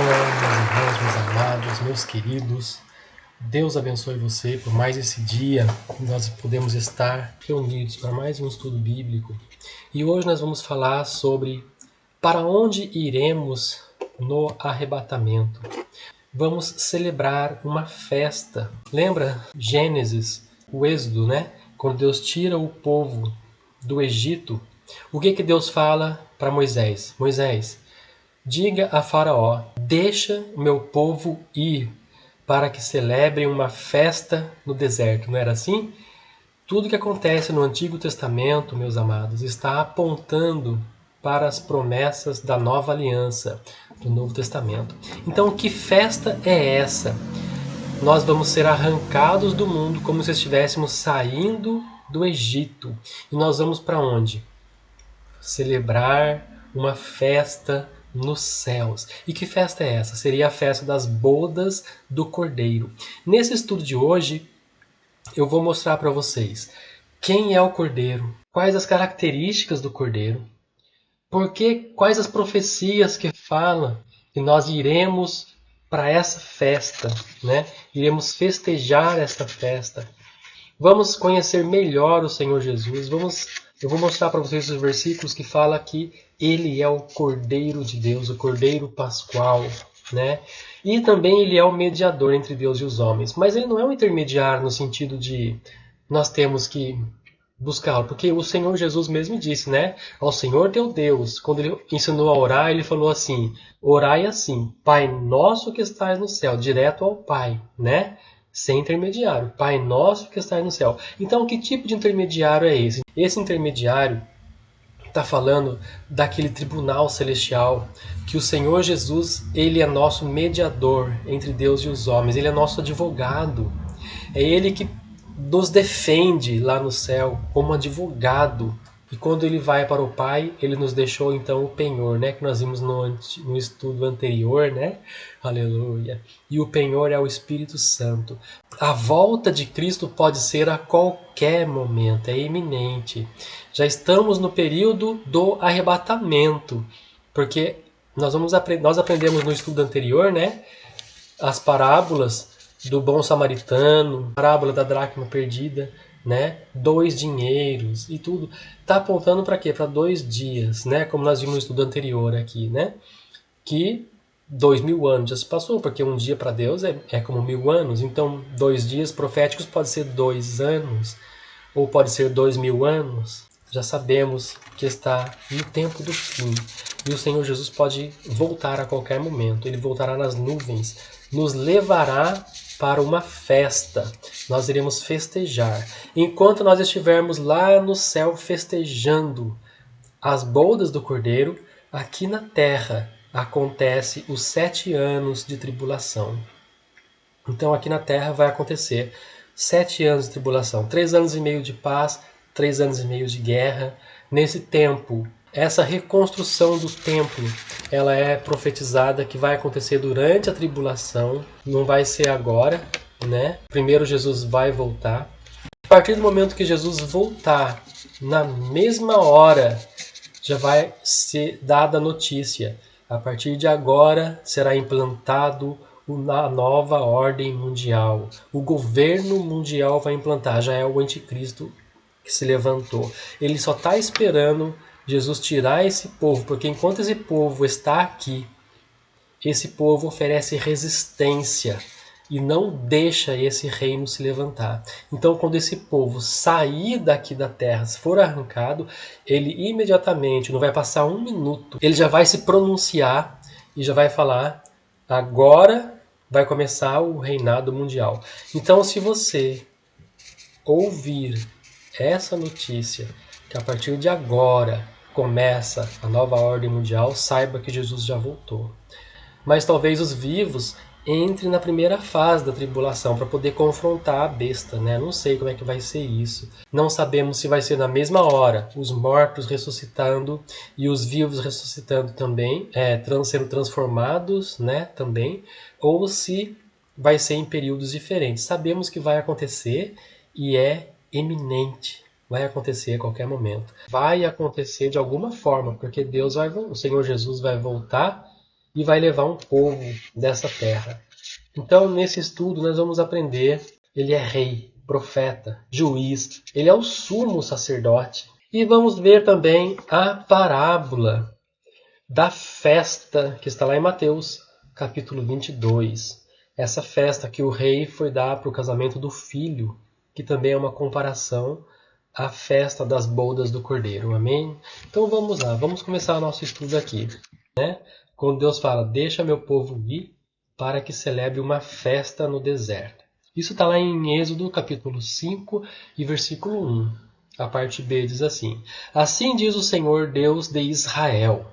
meus irmãos, meus amados, meus queridos. Deus abençoe você por mais esse dia que nós podemos estar reunidos para mais um estudo bíblico. E hoje nós vamos falar sobre para onde iremos no arrebatamento. Vamos celebrar uma festa. Lembra Gênesis, o Êxodo, né? Quando Deus tira o povo do Egito, o que Deus fala para Moisés? Moisés, diga a Faraó, deixa o meu povo ir para que celebrem uma festa no deserto. Não era assim? Tudo que acontece no Antigo Testamento, meus amados, está apontando para as promessas da nova aliança, do Novo Testamento. Então, que festa é essa? Nós vamos ser arrancados do mundo como se estivéssemos saindo do Egito. E nós vamos para onde? Celebrar uma festa nos céus. E que festa é essa? Seria a festa das bodas do Cordeiro. Nesse estudo de hoje, eu vou mostrar para vocês quem é o Cordeiro, quais as características do Cordeiro, quais as profecias que falam que nós iremos para essa festa, né? Iremos festejar esta festa. Vamos conhecer melhor o Senhor Jesus. Eu vou mostrar para vocês os versículos que falam que Ele é o Cordeiro de Deus, o Cordeiro Pascual, né? E também Ele é o mediador entre Deus e os homens. Mas Ele não é um intermediário no sentido de nós temos que buscá-lo, porque o Senhor Jesus mesmo disse, né? Ao Senhor teu Deus, quando Ele ensinou a orar, Ele falou assim, orai assim, Pai nosso que estás no céu, direto ao Pai, né? Sem intermediário. Pai nosso que estás no céu. Então, que tipo de intermediário é esse? Esse intermediário está falando daquele tribunal celestial, que o Senhor Jesus, Ele é nosso mediador entre Deus e os homens. Ele é nosso advogado. É Ele que nos defende lá no céu como advogado. E quando Ele vai para o Pai, Ele nos deixou então o penhor, né? Que nós vimos no estudo anterior, né? Aleluia. E o penhor é o Espírito Santo. A volta de Cristo pode ser a qualquer momento, é iminente. Já estamos no período do arrebatamento, porque nós aprendemos no estudo anterior, né? As parábolas do bom samaritano, parábola da dracma perdida, né? 2 dinheiros e tudo. Está apontando para quê? Para 2 dias, né? Como nós vimos no estudo anterior aqui, né? Que 2000 anos já se passou, porque um dia para Deus é como 1000 anos. Então, 2 dias proféticos pode ser 2 anos, ou pode ser 2000 anos. Já sabemos que está no tempo do fim. E o Senhor Jesus pode voltar a qualquer momento. Ele voltará nas nuvens, nos levará para uma festa. Nós iremos festejar. Enquanto nós estivermos lá no céu festejando as bodas do Cordeiro, aqui na terra acontece os 7 anos de tribulação. Então aqui na terra vai acontecer 7 anos de tribulação, 3 anos e meio de paz, 3 anos e meio de guerra. Nesse tempo, essa reconstrução do templo, ela é profetizada que vai acontecer durante a tribulação, não vai ser agora, né? Primeiro Jesus vai voltar. A partir do momento que Jesus voltar, na mesma hora, já vai ser dada a notícia. A partir de agora será implantado a nova ordem mundial. O governo mundial vai implantar, já é o anticristo que se levantou. Ele só está esperando Jesus tirar esse povo, porque enquanto esse povo está aqui, esse povo oferece resistência e não deixa esse reino se levantar. Então, quando esse povo sair daqui da terra, se for arrancado, ele imediatamente, não vai passar um minuto, ele já vai se pronunciar e já vai falar, agora vai começar o reinado mundial. Então, se você ouvir essa notícia, que a partir de agora começa a nova ordem mundial, saiba que Jesus já voltou. Mas talvez os vivos entrem na primeira fase da tribulação para poder confrontar a besta, né? Não sei como é que vai ser isso. Não sabemos se vai ser na mesma hora, os mortos ressuscitando e os vivos ressuscitando também, sendo transformados, né? Também, ou se vai ser em períodos diferentes. Sabemos que vai acontecer e é eminente. Vai acontecer a qualquer momento. Vai acontecer de alguma forma, porque o Senhor Jesus vai voltar e vai levar um povo dessa terra. Então, nesse estudo, nós vamos aprender, ele é rei, profeta, juiz, ele é o sumo sacerdote. E vamos ver também a parábola da festa que está lá em Mateus, capítulo 22. Essa festa que o rei foi dar para o casamento do filho, que também é uma comparação à festa das bodas do cordeiro. Amém? Então vamos lá, vamos começar o nosso estudo aqui. Quando Deus fala, deixa meu povo ir para que celebre uma festa no deserto. Isso está lá em Êxodo capítulo 5 e versículo 1. A parte B diz assim: Assim diz o Senhor Deus de Israel,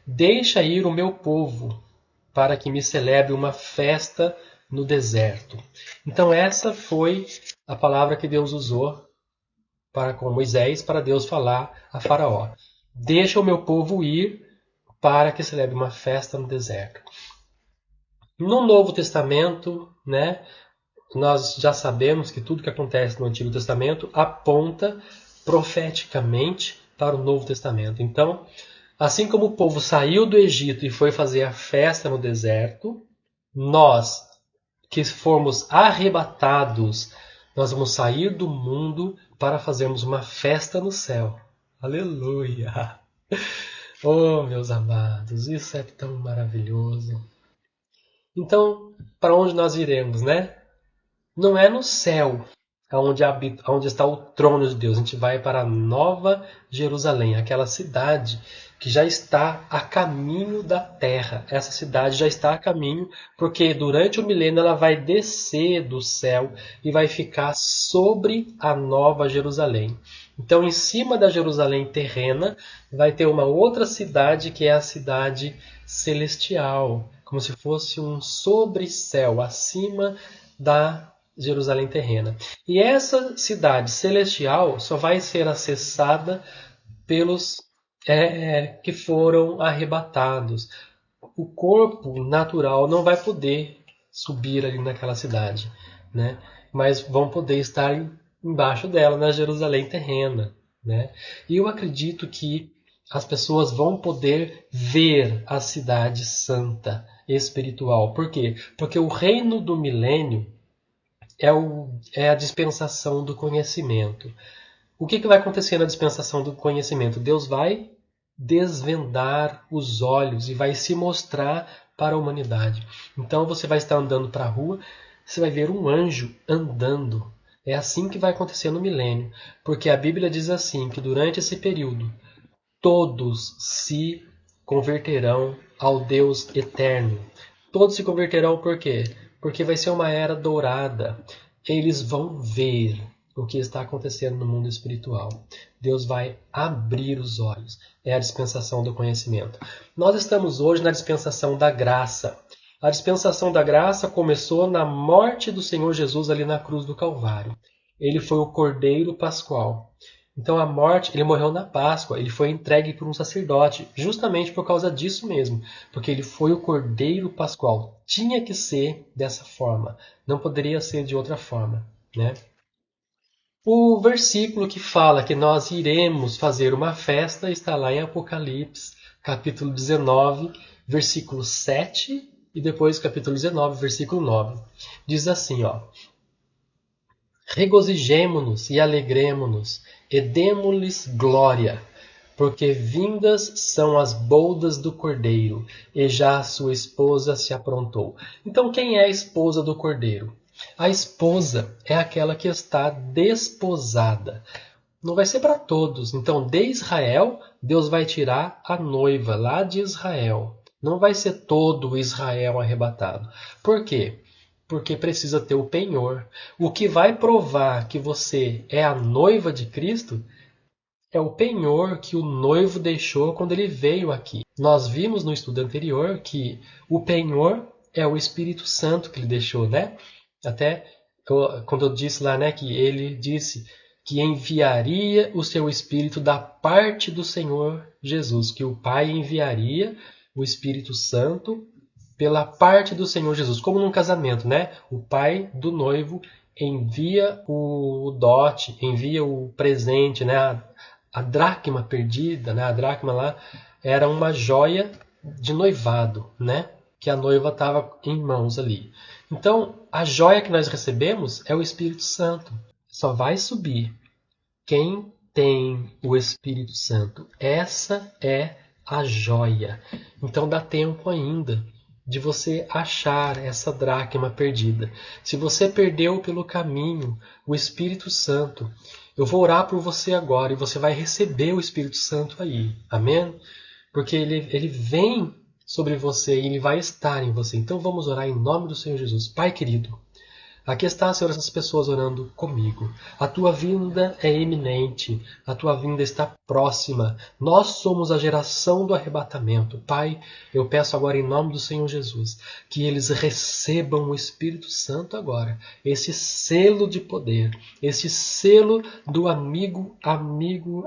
deixa ir o meu povo para que me celebre uma festa no deserto. Então essa foi a palavra que Deus usou para com Moisés, para Deus falar a Faraó. Deixa o meu povo ir para que celebre uma festa no deserto. No Novo Testamento, nós já sabemos que tudo que acontece no Antigo Testamento aponta profeticamente para o Novo Testamento. Então, assim como o povo saiu do Egito e foi fazer a festa no deserto, nós que formos arrebatados, nós vamos sair do mundo para fazermos uma festa no céu. Aleluia! Oh, meus amados, isso é tão maravilhoso. Então, para onde nós iremos, né? Não é no céu onde está o trono de Deus. A gente vai para a Nova Jerusalém, aquela cidade que já está a caminho da terra. Essa cidade já está a caminho, porque durante o milênio ela vai descer do céu e vai ficar sobre a Nova Jerusalém. Então, em cima da Jerusalém terrena, vai ter uma outra cidade que é a cidade celestial, como se fosse um sobrecéu acima da Jerusalém terrena. E essa cidade celestial só vai ser acessada pelos que foram arrebatados. O corpo natural não vai poder subir ali naquela cidade, né? Mas vão poder estar embaixo dela, na Jerusalém terrena, né? E eu acredito que as pessoas vão poder ver a cidade santa espiritual. Por quê? Porque o reino do milênio é a dispensação do conhecimento. O que vai acontecer na dispensação do conhecimento? Deus vai desvendar os olhos e vai se mostrar para a humanidade. Então você vai estar andando para a rua, você vai ver um anjo andando. É assim que vai acontecer no milênio. Porque a Bíblia diz assim, que durante esse período, todos se converterão ao Deus eterno. Todos se converterão por quê? Porque vai ser uma era dourada. Eles vão ver o que está acontecendo no mundo espiritual. Deus vai abrir os olhos. É a dispensação do conhecimento. Nós estamos hoje na dispensação da graça. A dispensação da graça começou na morte do Senhor Jesus ali na cruz do Calvário. Ele foi o Cordeiro Pascual. Então a morte, ele morreu na Páscoa, ele foi entregue por um sacerdote, justamente por causa disso mesmo, porque ele foi o Cordeiro Pascual. Tinha que ser dessa forma, não poderia ser de outra forma, né? O versículo que fala que nós iremos fazer uma festa está lá em Apocalipse, capítulo 19, versículo 7 e depois capítulo 19, versículo 9. Diz assim, ó: Regozijemo-nos e alegremo-nos, e demo-lhes glória, porque vindas são as bodas do Cordeiro, e já a sua esposa se aprontou. Então, quem é a esposa do Cordeiro? A esposa é aquela que está desposada. Não vai ser para todos. Então, de Israel, Deus vai tirar a noiva lá de Israel. Não vai ser todo Israel arrebatado. Por quê? Porque precisa ter o penhor. O que vai provar que você é a noiva de Cristo é o penhor que o noivo deixou quando ele veio aqui. Nós vimos no estudo anterior que o penhor é o Espírito Santo que ele deixou, né? Até quando eu disse lá, né, que ele disse que enviaria o seu Espírito da parte do Senhor Jesus, que o Pai enviaria o Espírito Santo pela parte do Senhor Jesus, como num casamento, né? O pai do noivo envia o dote, envia o presente, né? A dracma perdida, né? A dracma lá era uma joia de noivado, né? Que a noiva estava em mãos ali. Então, a joia que nós recebemos é o Espírito Santo. Só vai subir quem tem o Espírito Santo. Essa é a joia. Então dá tempo ainda de você achar essa dracma perdida. Se você perdeu pelo caminho o Espírito Santo, eu vou orar por você agora e você vai receber o Espírito Santo aí. Amém? Porque ele vem sobre você e ele vai estar em você. Então vamos orar em nome do Senhor Jesus. Pai querido, aqui está, Senhor, essas pessoas orando comigo. A tua vinda é iminente, a tua vinda está próxima. Nós somos a geração do arrebatamento. Pai, eu peço agora em nome do Senhor Jesus que eles recebam o Espírito Santo agora, esse selo de poder, esse selo do amigo,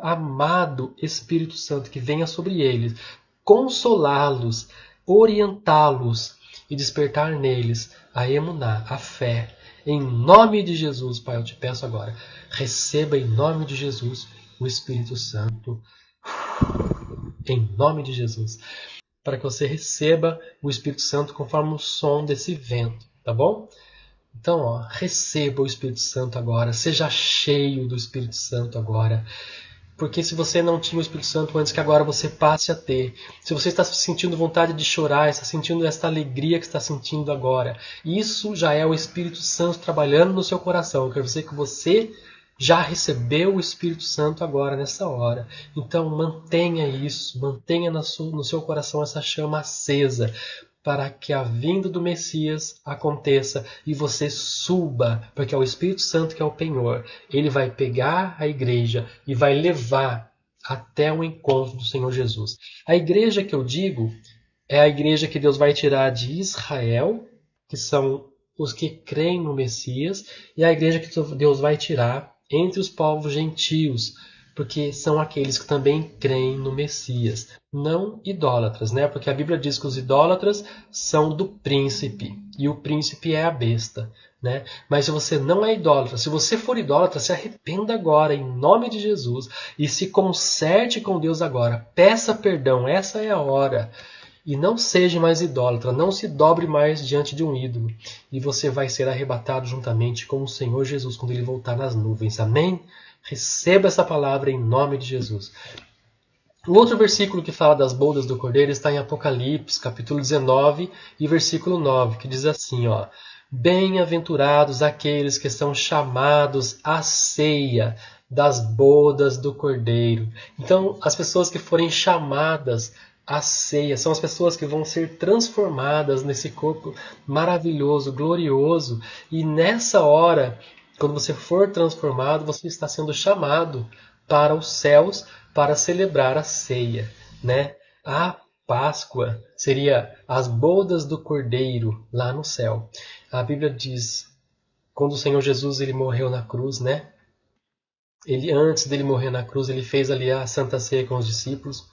amado Espírito Santo que venha sobre eles, consolá-los, orientá-los e despertar neles a emuná, a fé. Em nome de Jesus, Pai, eu te peço agora, receba em nome de Jesus o Espírito Santo. Em nome de Jesus. Para que você receba o Espírito Santo conforme o som desse vento, tá bom? Então, ó, receba o Espírito Santo agora, seja cheio do Espírito Santo agora. Porque se você não tinha o Espírito Santo antes, que agora você passe a ter. Se você está sentindo vontade de chorar, está sentindo esta alegria que está sentindo agora, isso já é o Espírito Santo trabalhando no seu coração. Eu quero dizer que você já recebeu o Espírito Santo agora, nessa hora. Então mantenha isso, mantenha no seu coração essa chama acesa, para que a vinda do Messias aconteça e você suba, porque é o Espírito Santo que é o penhor. Ele vai pegar a igreja e vai levar até o encontro do Senhor Jesus. A igreja que eu digo é a igreja que Deus vai tirar de Israel, que são os que creem no Messias, e a igreja que Deus vai tirar entre os povos gentios, porque são aqueles que também creem no Messias, não idólatras, né? Porque a Bíblia diz que os idólatras são do príncipe, e o príncipe é a besta, né? Mas se você não é idólatra, se você for idólatra, se arrependa agora, em nome de Jesus, e se conserte com Deus agora, peça perdão, essa é a hora. E não seja mais idólatra, não se dobre mais diante de um ídolo, e você vai ser arrebatado juntamente com o Senhor Jesus quando ele voltar nas nuvens. Amém? Receba essa palavra em nome de Jesus. O outro versículo que fala das bodas do Cordeiro está em Apocalipse, capítulo 19 e versículo 9, que diz assim, ó: bem-aventurados aqueles que são chamados à ceia das bodas do Cordeiro. Então, as pessoas que forem chamadas à ceia são as pessoas que vão ser transformadas nesse corpo maravilhoso, glorioso, e nessa hora, quando você for transformado, você está sendo chamado para os céus para celebrar a ceia, né? A Páscoa seria as bodas do Cordeiro lá no céu. A Bíblia diz, quando o Senhor Jesus ele morreu na cruz, né? Antes dele morrer na cruz, ele fez ali a Santa Ceia com os discípulos,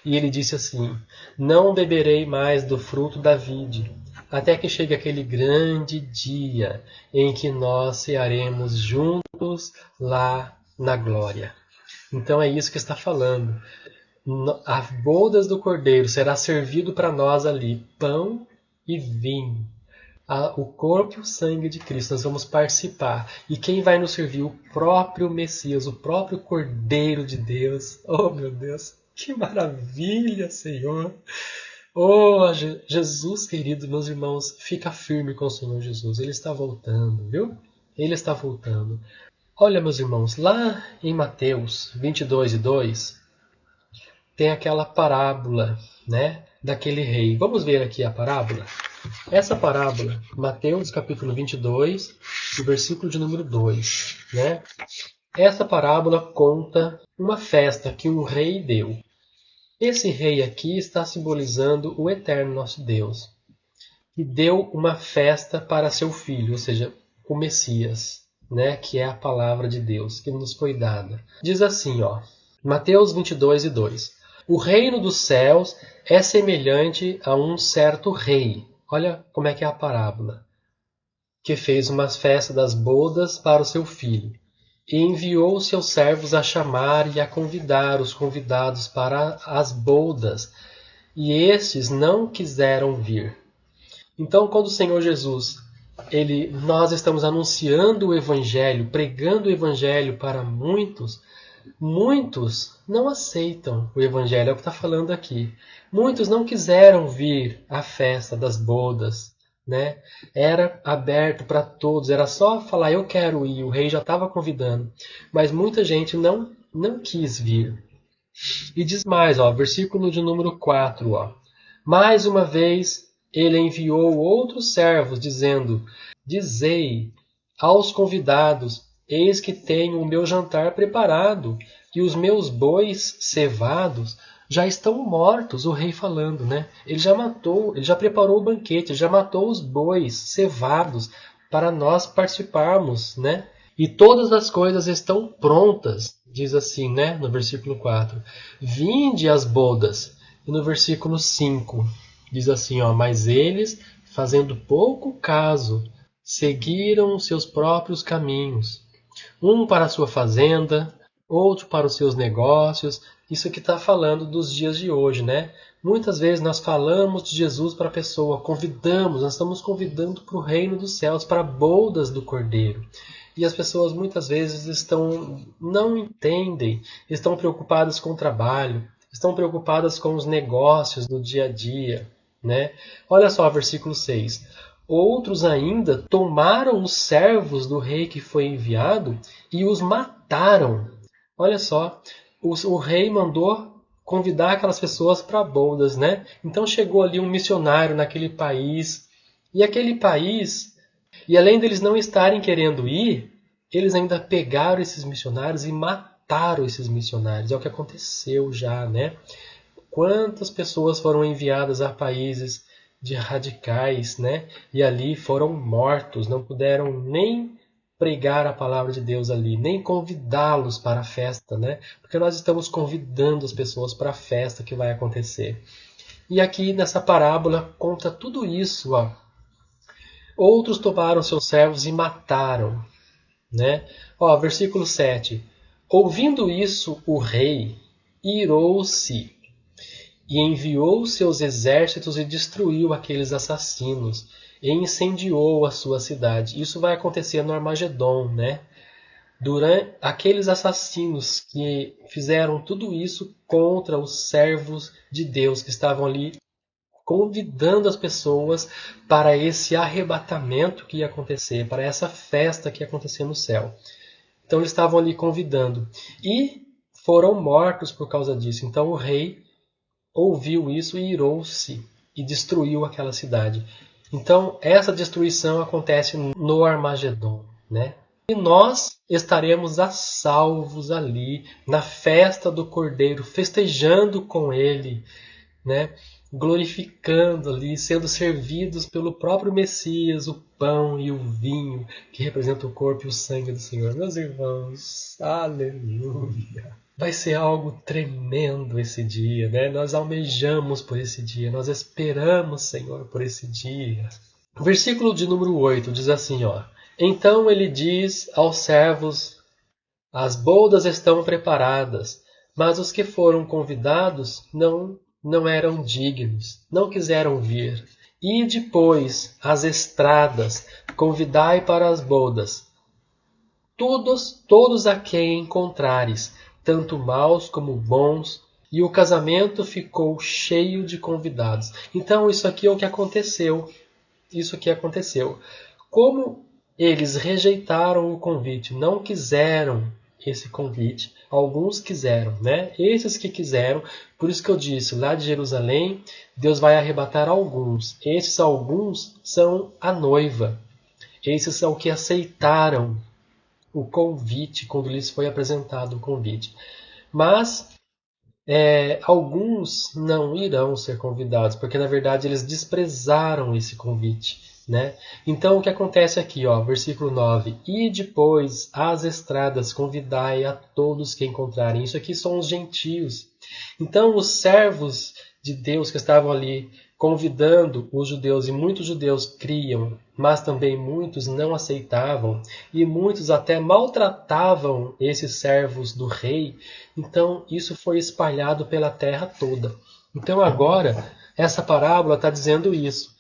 e ele disse assim: não beberei mais do fruto da vide, até que chegue aquele grande dia em que nós cearemos juntos lá na glória. Então é isso que está falando. As bodas do Cordeiro será servido para nós ali pão e vinho. O corpo e o sangue de Cristo, nós vamos participar. E quem vai nos servir? O próprio Messias, o próprio Cordeiro de Deus. Oh, meu Deus, que maravilha, Senhor! Oh, Jesus querido, meus irmãos, fica firme com o Senhor Jesus. Ele está voltando, viu? Ele está voltando. Olha, meus irmãos, lá em Mateus 22:2, tem aquela parábola, né, daquele rei. Vamos ver aqui a parábola? Essa parábola, Mateus capítulo 22, o versículo de número 2, né? Essa parábola conta uma festa que um rei deu. Esse rei aqui está simbolizando o eterno nosso Deus, que deu uma festa para seu filho, ou seja, o Messias, né, que é a palavra de Deus que nos foi dada. Diz assim, ó, Mateus 22:2. O reino dos céus é semelhante a um certo rei. Olha como é que é a parábola. Que fez uma festa das bodas para o seu filho. E enviou os seus servos a chamar e a convidar os convidados para as bodas. e estes não quiseram vir. Então, quando o Senhor Jesus, nós estamos anunciando o Evangelho, pregando o Evangelho para muitos, muitos não aceitam o Evangelho, é o que está falando aqui. Muitos não quiseram vir à festa das bodas, né? Era aberto para todos, era só falar eu quero ir, o rei já estava convidando. Mas muita gente não quis vir. E diz mais, versículo de número 4. Mais uma vez ele enviou outros servos, dizendo: Dizei aos convidados, eis que tenho o meu jantar preparado, e os meus bois cevados já estão mortos. O rei falando, né? Ele já matou, ele já preparou o banquete, ele já matou os bois cevados para nós participarmos, né? E todas as coisas estão prontas, diz assim, né? No versículo 4. Vinde as bodas. E no versículo 5 diz assim, mas eles, fazendo pouco caso, seguiram os seus próprios caminhos. Um para a sua fazenda, outro para os seus negócios. Isso aqui está falando dos dias de hoje, né? Muitas vezes nós falamos de Jesus para a pessoa, nós estamos convidando para o reino dos céus, para bodas do Cordeiro. E as pessoas muitas vezes não entendem, estão preocupadas com o trabalho, estão preocupadas com os negócios do dia a dia, né? Olha só, versículo 6. Outros ainda tomaram os servos do rei que foi enviado e os mataram. Olha só, o rei mandou convidar aquelas pessoas para bodas, né? Então chegou ali um missionário naquele país, e aquele país, e além deles não estarem querendo ir, eles ainda pegaram esses missionários e mataram esses missionários. É o que aconteceu já, né? Quantas pessoas foram enviadas a países de radicais, né? E ali foram mortos, não puderam nem pregar a palavra de Deus ali, nem convidá-los para a festa, né? Porque nós estamos convidando as pessoas para a festa que vai acontecer. E aqui nessa parábola conta tudo isso, Outros tomaram seus servos e mataram, né? Versículo 7. Ouvindo isso, o rei irou-se e enviou seus exércitos e destruiu aqueles assassinos e incendiou a sua cidade. Isso vai acontecer no Armagedon, né? Durante aqueles assassinos que fizeram tudo isso contra os servos de Deus que estavam ali convidando as pessoas para esse arrebatamento que ia acontecer, para essa festa que ia acontecer no céu. Então eles estavam ali convidando e foram mortos por causa disso. Então o rei ouviu isso e irou-se e destruiu aquela cidade. Então essa destruição acontece no Armagedon, né? E nós estaremos a salvos ali na festa do Cordeiro, festejando com ele, né? Glorificando ali, sendo servidos pelo próprio Messias, o pão e o vinho, que representam o corpo e o sangue do Senhor. Meus irmãos, aleluia! Vai ser algo tremendo esse dia, né? Nós almejamos por esse dia, nós esperamos, Senhor, por esse dia. O versículo de número 8 diz assim, Então ele diz aos servos, as bodas estão preparadas, mas os que foram convidados não eram dignos, não quiseram vir. E depois as estradas, convidai para as bodas. Todos a quem encontrares, tanto maus como bons, e o casamento ficou cheio de convidados. Então isso aqui é o que aconteceu. Isso que aconteceu. Como eles rejeitaram o convite, não quiseram esse convite, alguns quiseram, né? Esses que quiseram, por isso que eu disse, lá de Jerusalém, Deus vai arrebatar alguns. Esses alguns são a noiva. Esses são os que aceitaram o convite, quando lhes foi apresentado o convite. Mas alguns não irão ser convidados, porque na verdade eles desprezaram esse convite, né? Então o que acontece aqui, versículo 9: E depois as estradas convidai a todos que encontrarem. Isso aqui são os gentios. Então os servos de Deus que estavam ali convidando os judeus, e muitos judeus criam, mas também muitos não aceitavam, e muitos até maltratavam esses servos do rei. Então isso foi espalhado pela terra toda. Então agora, essa parábola está dizendo isso.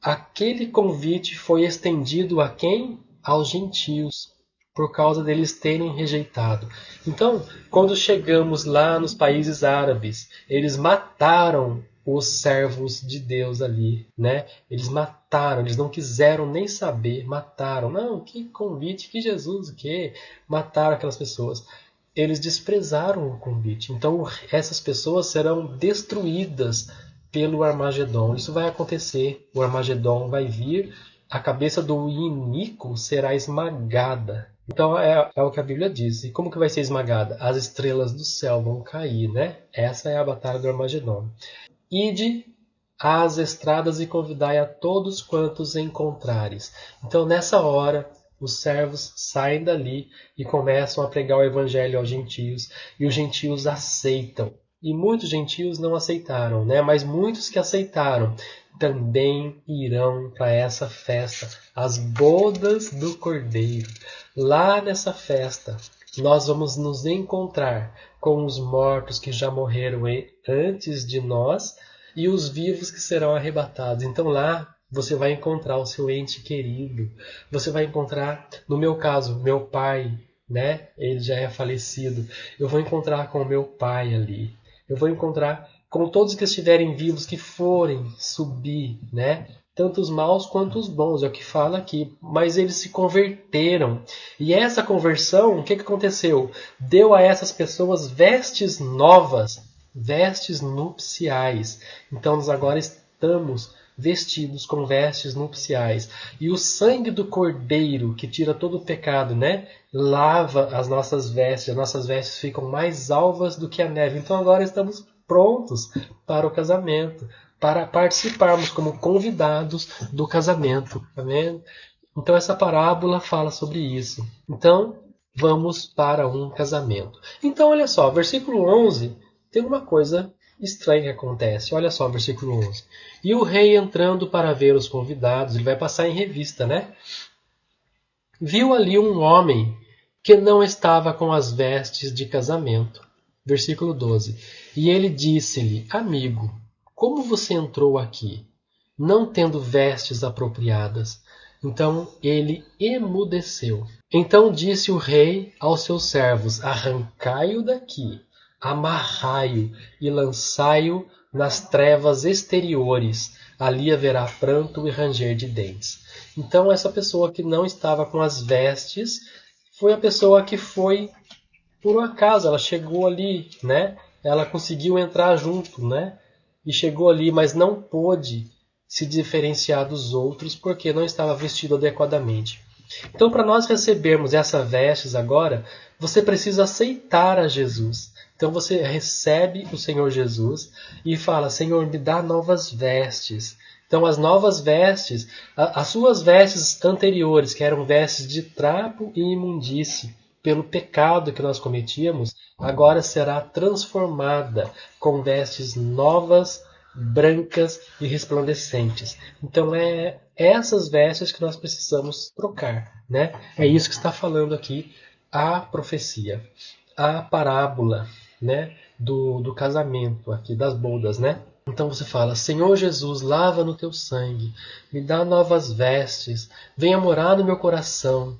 Aquele convite foi estendido a quem? Aos gentios, por causa deles terem rejeitado. Então, quando chegamos lá nos países árabes, eles mataram os servos de Deus ali, né? Eles mataram, eles não quiseram nem saber, mataram. Não, que convite, que Jesus, o quê? Mataram aquelas pessoas. Eles desprezaram o convite. Então, essas pessoas serão destruídas pelo Armagedon. Isso vai acontecer. O Armagedon vai vir, a cabeça do iníquo será esmagada. Então é o que a Bíblia diz. E como que vai ser esmagada? As estrelas do céu vão cair, né? Essa é a batalha do Armagedon. Ide às estradas e convidai a todos quantos encontrares. Então nessa hora os servos saem dali e começam a pregar o evangelho aos gentios, e os gentios aceitam. E muitos gentios não aceitaram, né? Mas muitos que aceitaram também irão para essa festa, as bodas do Cordeiro. Lá nessa festa, nós vamos nos encontrar com os mortos que já morreram antes de nós e os vivos que serão arrebatados. Então lá você vai encontrar o seu ente querido. Você vai encontrar, no meu caso, meu pai, né? Ele já é falecido. Eu vou encontrar com o meu pai ali. Eu vou encontrar com todos que estiverem vivos, que forem subir, né? Tanto os maus quanto os bons, é o que fala aqui. Mas eles se converteram. E essa conversão, o que aconteceu? Deu a essas pessoas vestes novas, vestes nupciais. Então nós agora estamos vestidos com vestes nupciais. E o sangue do Cordeiro, que tira todo o pecado, né? Lava as nossas vestes ficam mais alvas do que a neve. Então agora estamos prontos para o casamento, para participarmos como convidados do casamento. Tá vendo? Então essa parábola fala sobre isso. Então vamos para um casamento. Então olha só, versículo 11 tem uma coisa estranha que acontece. Olha só, versículo 11. E o rei entrando para ver os convidados, ele vai passar em revista, né? Viu ali um homem que não estava com as vestes de casamento. Versículo 12. E ele disse-lhe, amigo, como você entrou aqui, não tendo vestes apropriadas? Então ele emudeceu. Então disse o rei aos seus servos, arrancai-o daqui, amarrai-o e lançai-o nas trevas exteriores. Ali haverá pranto e ranger de dentes. Então essa pessoa que não estava com as vestes foi a pessoa que foi por um acaso, ela chegou ali, né? Ela conseguiu entrar junto, né? E chegou ali, mas não pôde se diferenciar dos outros porque não estava vestido adequadamente. Então, para nós recebermos essas vestes agora, você precisa aceitar a Jesus. Então você recebe o Senhor Jesus e fala, Senhor, me dá novas vestes. Então as novas vestes, as suas vestes anteriores, que eram vestes de trapo e imundície, pelo pecado que nós cometíamos, agora será transformada com vestes novas, brancas e resplandecentes. Então é essas vestes que nós precisamos trocar, né? É isso que está falando aqui a profecia, a parábola, né? Do casamento aqui, das bodas, né? Então você fala, Senhor Jesus, lava no teu sangue, me dá novas vestes, venha morar no meu coração.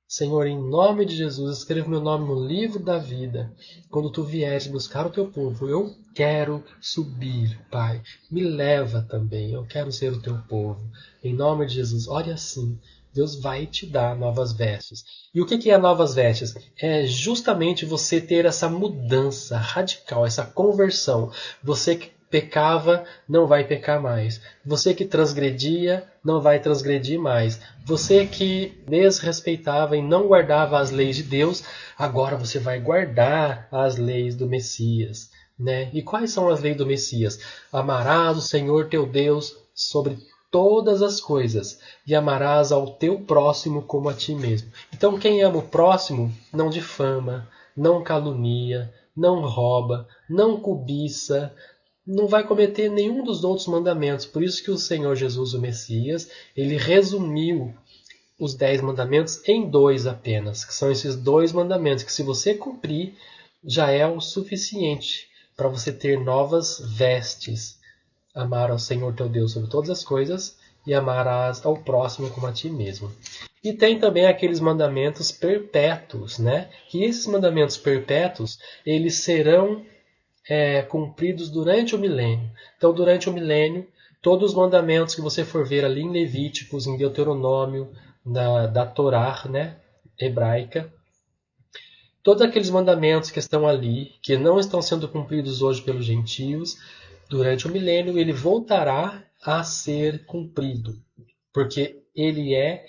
Senhor, em nome de Jesus, escreva meu nome no livro da vida. Quando tu vieres buscar o teu povo, eu quero subir, Pai. Me leva também, eu quero ser o teu povo. Em nome de Jesus, ore assim. Deus vai te dar novas vestes. E o que é novas vestes? É justamente você ter essa mudança radical, essa conversão. Você que pecava, não vai pecar mais. Você que transgredia, não vai transgredir mais. Você que desrespeitava e não guardava as leis de Deus, agora você vai guardar as leis do Messias, né? E quais são as leis do Messias? Amarás o Senhor teu Deus sobre todas as coisas e amarás ao teu próximo como a ti mesmo. Então quem ama o próximo não difama, não calunia, não rouba, não cobiça, não vai cometer nenhum dos outros mandamentos. Por isso que o Senhor Jesus, o Messias, ele resumiu os 10 mandamentos em 2 apenas, que são esses 2 mandamentos, que se você cumprir, já é o suficiente para você ter novas vestes. Amar ao Senhor teu Deus sobre todas as coisas e amarás ao próximo como a ti mesmo. E tem também aqueles mandamentos perpétuos, né? Que esses mandamentos perpétuos, eles serão cumpridos durante o milênio. Então, durante o milênio, todos os mandamentos que você for ver ali em Levíticos, em Deuteronômio, da Torá, né, hebraica, todos aqueles mandamentos que estão ali, que não estão sendo cumpridos hoje pelos gentios, durante o milênio ele voltará a ser cumprido, porque ele é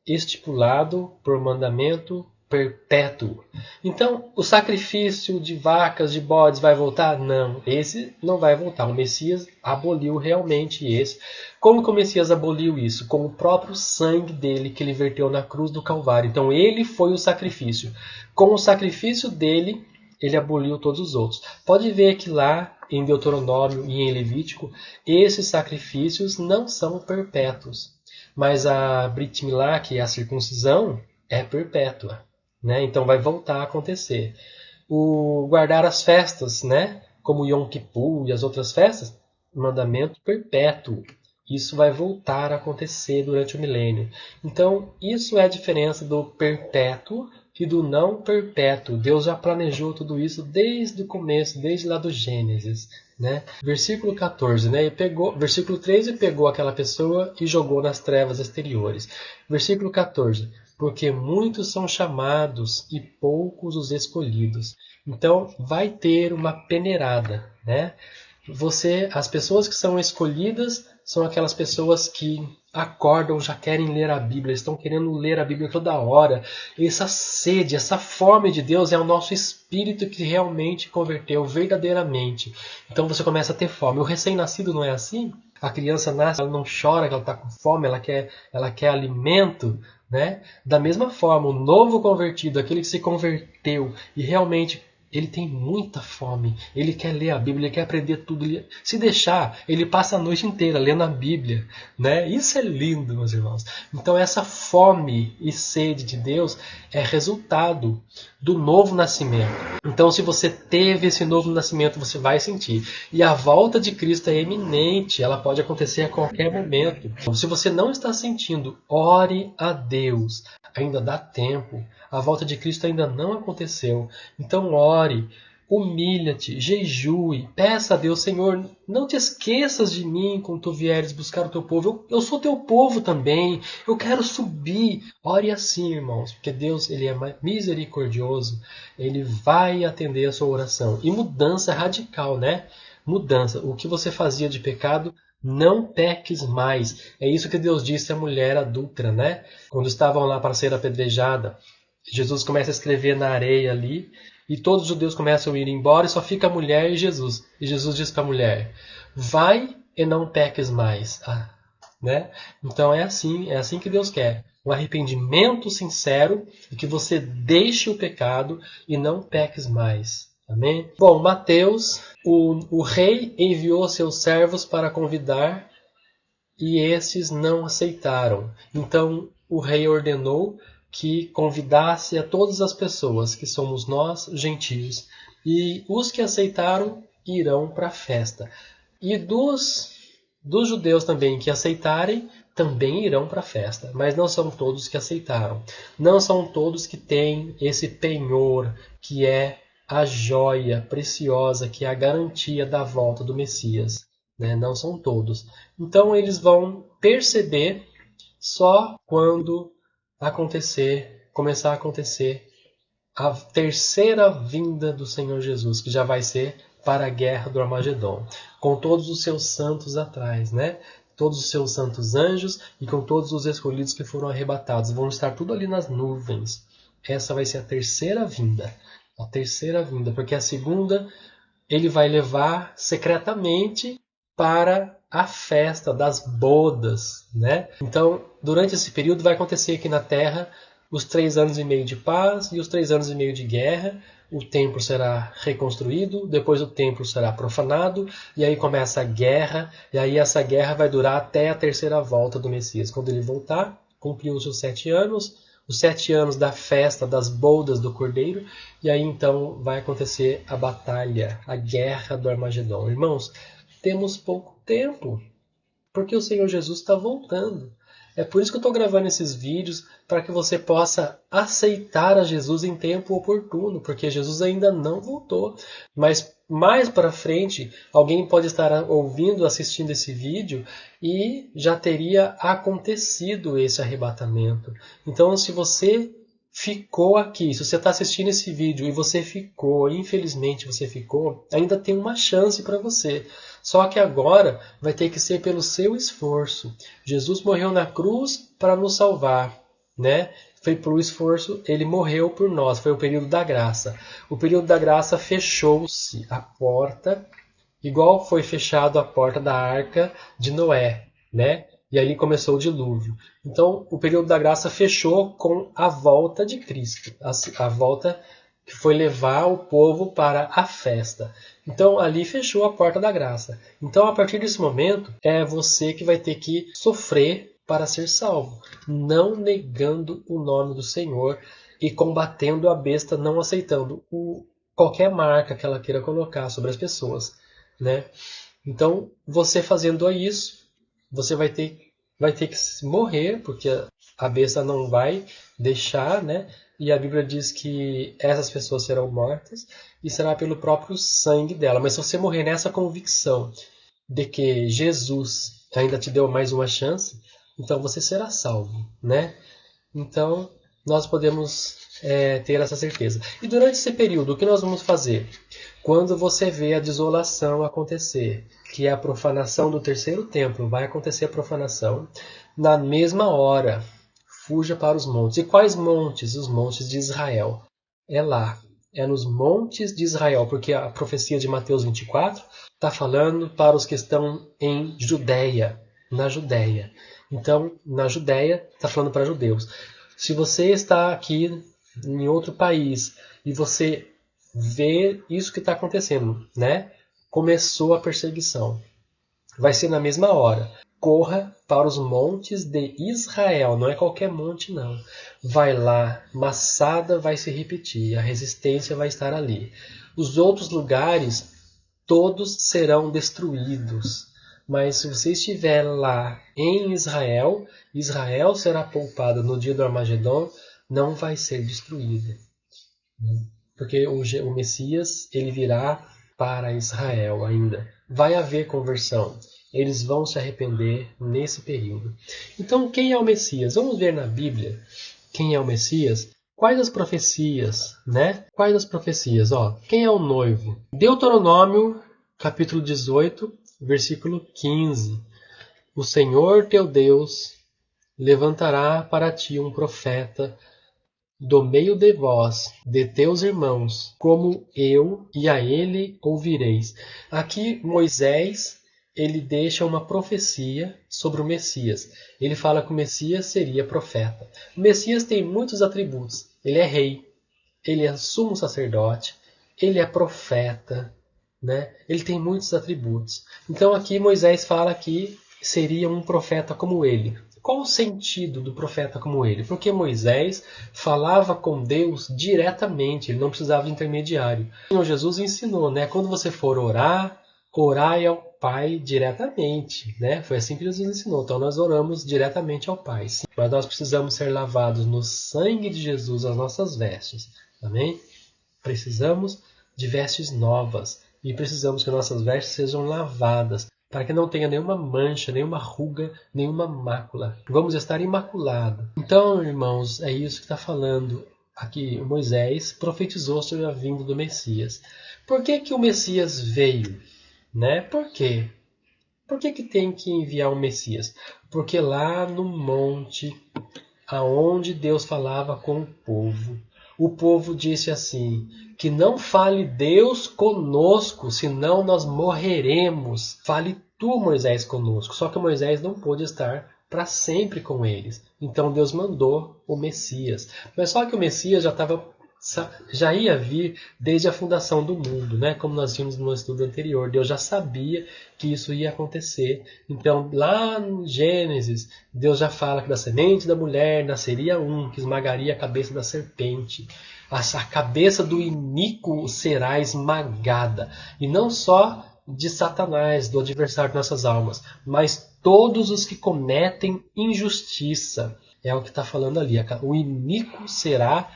estipulado por mandamento perpétuo. Então, o sacrifício de vacas, de bodes vai voltar? Não, esse não vai voltar. O Messias aboliu realmente esse. Como que o Messias aboliu isso? Com o próprio sangue dele que ele verteu na cruz do Calvário. Então, ele foi o sacrifício. Com o sacrifício dele, ele aboliu todos os outros. Pode ver que lá em Deuteronômio e em Levítico, esses sacrifícios não são perpétuos. Mas a Brit Milá, que é a circuncisão, é perpétua, né? Então vai voltar a acontecer. O guardar as festas, né? Como Yom Kippur e as outras festas, mandamento perpétuo. Isso vai voltar a acontecer durante o milênio. Então, isso é a diferença do perpétuo e do não perpétuo. Deus já planejou tudo isso desde o começo, desde lá do Gênesis, né? Versículo 14, né? Versículo 13, pegou aquela pessoa e jogou nas trevas exteriores. Versículo 14, porque muitos são chamados e poucos os escolhidos. Então, vai ter uma peneirada, né? As pessoas que são escolhidas são aquelas pessoas que acordam, já querem ler a Bíblia, estão querendo ler a Bíblia toda hora. Essa sede, essa fome de Deus é o nosso espírito que realmente converteu verdadeiramente. Então você começa a ter fome. O recém-nascido não é assim? A criança nasce, ela não chora, que ela está com fome, ela quer alimento, né? Da mesma forma, o novo convertido, aquele que se converteu e realmente ele tem muita fome, ele quer ler a Bíblia, ele quer aprender tudo. Se deixar, ele passa a noite inteira lendo a Bíblia, né? Isso é lindo, meus irmãos. Então essa fome e sede de Deus é resultado do novo nascimento. Então se você teve esse novo nascimento, você vai sentir. E a volta de Cristo é iminente, ela pode acontecer a qualquer momento. Então, se você não está sentindo, ore a Deus. Ainda dá tempo. A volta de Cristo ainda não aconteceu. Então ore, humilha-te, jejue, peça a Deus, Senhor, não te esqueças de mim quando tu vieres buscar o teu povo. Eu sou teu povo também. Eu quero subir. Ore assim, irmãos, porque Deus ele é misericordioso. Ele vai atender a sua oração. E mudança radical, né? Mudança. O que você fazia de pecado, não peques mais. É isso que Deus disse à mulher adúltera, né? Quando estavam lá para ser apedrejada. Jesus começa a escrever na areia ali, e todos os judeus começam a ir embora, e só fica a mulher e Jesus. E Jesus diz para a mulher, vai e não peques mais. Né? Então é assim que Deus quer. Um arrependimento sincero, e que você deixe o pecado e não peques mais. Amém? Bom, Mateus, o rei enviou seus servos para convidar, e esses não aceitaram. Então o rei ordenou que convidasse a todas as pessoas, que somos nós, gentios, e os que aceitaram irão para a festa. E dos judeus também que aceitarem, também irão para a festa. Mas não são todos que aceitaram. Não são todos que têm esse penhor, que é a joia preciosa, que é a garantia da volta do Messias. Né? Não são todos. Então eles vão perceber só quando começar a acontecer a terceira vinda do Senhor Jesus, que já vai ser para a guerra do Armagedon, com todos os seus santos atrás, né? Todos os seus santos anjos e com todos os escolhidos que foram arrebatados. Vão estar tudo ali nas nuvens. Essa vai ser a terceira vinda. A terceira vinda, porque a segunda ele vai levar secretamente para a festa das bodas, né? Então, durante esse período vai acontecer aqui na Terra os 3 anos e meio de paz e os 3 anos e meio de guerra. O templo será reconstruído, depois o templo será profanado, e aí começa a guerra, e aí essa guerra vai durar até a terceira volta do Messias. Quando ele voltar, cumpriu os seus 7 anos, os 7 anos da festa das bodas do Cordeiro, e aí então vai acontecer a batalha, a guerra do Armagedon. Irmãos, temos pouco tempo, porque o Senhor Jesus está voltando. É por isso que eu estou gravando esses vídeos, para que você possa aceitar a Jesus em tempo oportuno, porque Jesus ainda não voltou. Mas mais para frente, alguém pode estar ouvindo, assistindo esse vídeo e já teria acontecido esse arrebatamento. Então, se você ficou aqui, se você está assistindo esse vídeo e você ficou, infelizmente você ficou, ainda tem uma chance para você. Só que agora vai ter que ser pelo seu esforço. Jesus morreu na cruz para nos salvar, né? Foi por esforço, ele morreu por nós, foi o período da graça. O período da graça fechou-se a porta, igual foi fechado a porta da arca de Noé, né? E ali começou o dilúvio. Então, o período da graça fechou com a volta de Cristo, a volta que foi levar o povo para a festa. Então, ali fechou a porta da graça. Então, a partir desse momento, é você que vai ter que sofrer para ser salvo, não negando o nome do Senhor e combatendo a besta, não aceitando qualquer marca que ela queira colocar sobre as pessoas, né? Então, você fazendo isso, você vai ter que morrer, porque a besta não vai deixar, né? E a Bíblia diz que essas pessoas serão mortas e será pelo próprio sangue dela. Mas se você morrer nessa convicção de que Jesus ainda te deu mais uma chance, então você será salvo, né? Então, nós podemos ter essa certeza. E durante esse período, o que nós vamos fazer? Quando você vê a desolação acontecer, que é a profanação do terceiro templo, vai acontecer a profanação, na mesma hora, fuja para os montes. E quais montes? Os montes de Israel. É lá, é nos montes de Israel, porque a profecia de Mateus 24 está falando para os que estão em Judéia, na Judéia. Então, na Judéia, está falando para judeus. Se você está aqui em outro país e você vê isso que está acontecendo, né? Começou a perseguição. Vai ser na mesma hora. Corra para os montes de Israel. Não é qualquer monte, não. Vai lá, Massada vai se repetir. A resistência vai estar ali. Os outros lugares, todos serão destruídos. Mas se você estiver lá em Israel, Israel será poupada no dia do Armagedon, não vai ser destruída. Porque o Messias, ele virá para Israel ainda. Vai haver conversão. Eles vão se arrepender nesse período. Então, quem é o Messias? Vamos ver na Bíblia quem é o Messias. Quais as profecias, né? Quais as profecias? Quem é o noivo? Deuteronômio, capítulo 18, versículo 15. O Senhor teu Deus levantará para ti um profeta do meio de vós, de teus irmãos, como eu, e a ele ouvireis. Aqui Moisés, ele deixa uma profecia sobre o Messias. Ele fala que o Messias seria profeta. O Messias tem muitos atributos. Ele é rei, ele é sumo sacerdote, ele é profeta, né? Ele tem muitos atributos. Então aqui Moisés fala que seria um profeta como ele. Qual o sentido do profeta como ele? Porque Moisés falava com Deus diretamente, ele não precisava de intermediário. O Senhor Jesus ensinou, né? Quando você for orar, orai ao Pai diretamente, né? Foi assim que Jesus ensinou. Então nós oramos diretamente ao Pai. Sim. Mas nós precisamos ser lavados no sangue de Jesus as nossas vestes. Amém? Precisamos de vestes novas. E precisamos que nossas vestes sejam lavadas, para que não tenha nenhuma mancha, nenhuma ruga, nenhuma mácula. Vamos estar imaculados. Então, irmãos, é isso que está falando aqui. Moisés profetizou sobre a vinda do Messias. Por que que o Messias veio? Né? Por quê? Por que que tem que enviar o Messias? Porque lá no monte, aonde Deus falava com o povo disse assim, que não fale Deus conosco, senão nós morreremos. Fale tu, Moisés, conosco. Só que Moisés não pôde estar para sempre com eles. Então Deus mandou o Messias. Mas só que o Messias já estava já ia vir desde a fundação do mundo, né? Como nós vimos no estudo anterior. Deus já sabia que isso ia acontecer. Então, lá no Gênesis, Deus já fala que da semente da mulher nasceria um que esmagaria a cabeça da serpente. A cabeça do iníquo será esmagada. E não só de Satanás, do adversário de nossas almas, mas todos os que cometem injustiça. É o que está falando ali. O iníquo será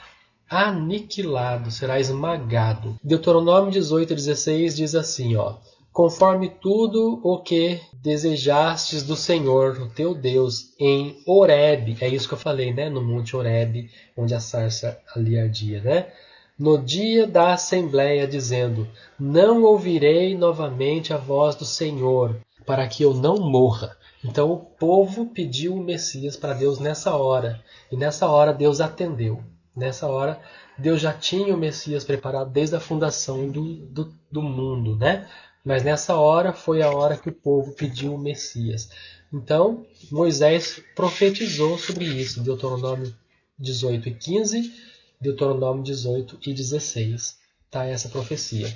aniquilado, será esmagado. Deuteronômio 18:16 diz assim, ó: conforme tudo o que desejastes do Senhor, o teu Deus, em Horebe, é isso que eu falei, né? No Monte Horebe, onde a sarça ali ardia, né? No dia da assembleia, dizendo: não ouvirei novamente a voz do Senhor, para que eu não morra. Então o povo pediu o Messias para Deus nessa hora, e nessa hora Deus atendeu. Nessa hora, Deus já tinha o Messias preparado desde a fundação do mundo, né? Mas nessa hora foi a hora que o povo pediu o Messias. Então, Moisés profetizou sobre isso, Deuteronômio 18:15, Deuteronômio 18:16. Tá essa profecia.